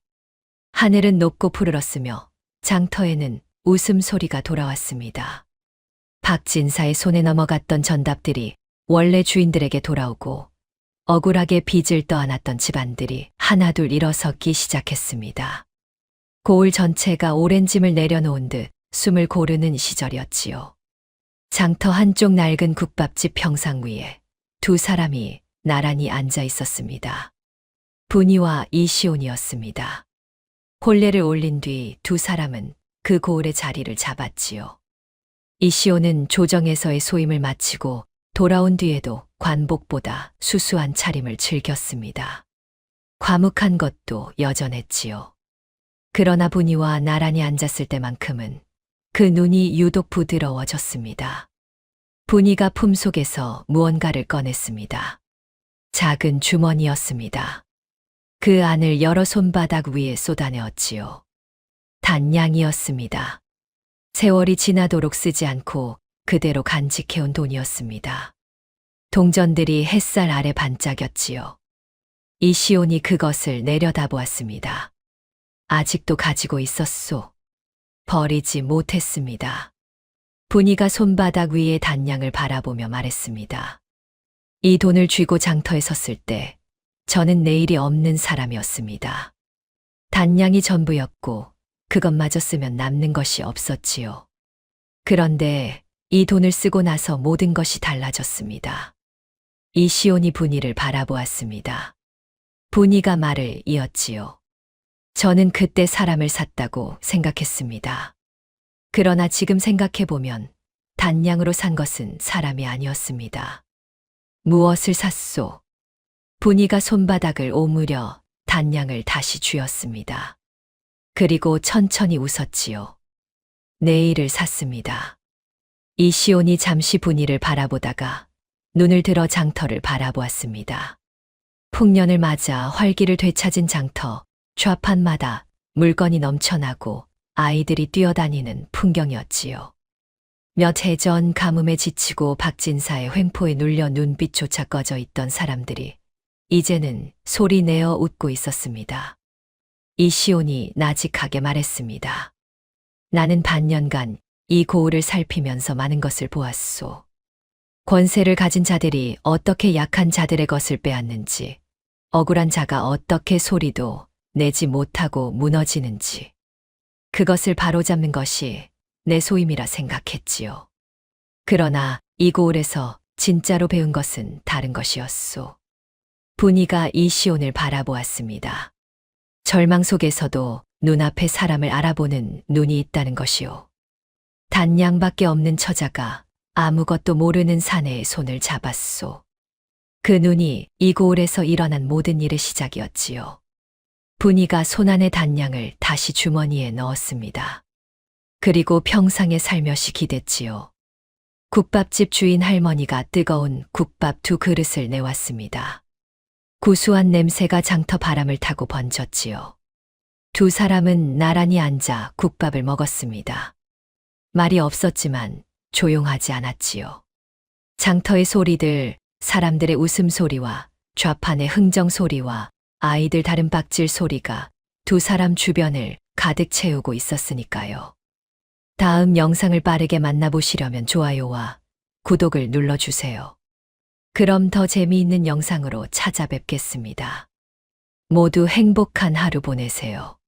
하늘은 높고 푸르렀으며 장터에는 웃음소리가 돌아왔습니다. 박진사의 손에 넘어갔던 전답들이 원래 주인들에게 돌아오고 억울하게 빚을 떠안았던 집안들이 하나둘 일어서기 시작했습니다. 고을 전체가 오랜 짐을 내려놓은 듯 숨을 고르는 시절이었지요. 장터 한쪽 낡은 국밥집 평상 위에 두 사람이 나란히 앉아 있었습니다. 분이와 이시온이었습니다. 혼례를 올린 뒤 두 사람은 그 고을의 자리를 잡았지요. 이시온은 조정에서의 소임을 마치고 돌아온 뒤에도 관복보다 수수한 차림을 즐겼습니다. 과묵한 것도 여전했지요. 그러나 분이와 나란히 앉았을 때만큼은 그 눈이 유독 부드러워졌습니다. 분이가 품속에서 무언가를 꺼냈습니다. 작은 주머니였습니다. 그 안을 여러 손바닥 위에 쏟아내었지요. 단양이었습니다. 세월이 지나도록 쓰지 않고 그대로 간직해온 돈이었습니다. 동전들이 햇살 아래 반짝였지요. 이시온이 그것을 내려다보았습니다. 아직도 가지고 있었소. 버리지 못했습니다. 분이가 손바닥 위의 단양을 바라보며 말했습니다. 이 돈을 쥐고 장터에 섰을 때 저는 내일이 없는 사람이었습니다. 단양이 전부였고 그것마저 쓰면 남는 것이 없었지요. 그런데 이 돈을 쓰고 나서 모든 것이 달라졌습니다. 이시온이 분이를 바라보았습니다. 분이가 말을 이었지요. 저는 그때 사람을 샀다고 생각했습니다. 그러나 지금 생각해보면 단양으로 산 것은 사람이 아니었습니다. 무엇을 샀소? 분이가 손바닥을 오므려 단양을 다시 쥐었습니다. 그리고 천천히 웃었지요. 내일을 샀습니다. 이시온이 잠시 분이를 바라보다가 눈을 들어 장터를 바라보았습니다. 풍년을 맞아 활기를 되찾은 장터, 좌판마다 물건이 넘쳐나고 아이들이 뛰어다니는 풍경이었지요. 몇 해 전 가뭄에 지치고 박진사의 횡포에 눌려 눈빛조차 꺼져 있던 사람들이 이제는 소리 내어 웃고 있었습니다. 이시온이 나직하게 말했습니다. 나는 반년간 이 고을을 살피면서 많은 것을 보았소. 권세를 가진 자들이 어떻게 약한 자들의 것을 빼앗는지, 억울한 자가 어떻게 소리도 내지 못하고 무너지는지, 그것을 바로잡는 것이 내 소임이라 생각했지요. 그러나 이 고을에서 진짜로 배운 것은 다른 것이었소. 분이가 이시온을 바라보았습니다. 절망 속에서도 눈앞에 사람을 알아보는 눈이 있다는 것이요. 단양밖에 없는 처자가 아무것도 모르는 사내의 손을 잡았소. 그 눈이 이 고을에서 일어난 모든 일의 시작이었지요. 분이가 손안의 단양을 다시 주머니에 넣었습니다. 그리고 평상에 살며시 기댔지요. 국밥집 주인 할머니가 뜨거운 국밥 2그릇을 내왔습니다. 구수한 냄새가 장터 바람을 타고 번졌지요. 두 사람은 나란히 앉아 국밥을 먹었습니다. 말이 없었지만 조용하지 않았지요. 장터의 소리들, 사람들의 웃음소리와 좌판의 흥정소리와 아이들 다름박질 소리가 두 사람 주변을 가득 채우고 있었으니까요. 다음 영상을 빠르게 만나보시려면 좋아요와 구독을 눌러주세요. 그럼 더 재미있는 영상으로 찾아뵙겠습니다. 모두 행복한 하루 보내세요.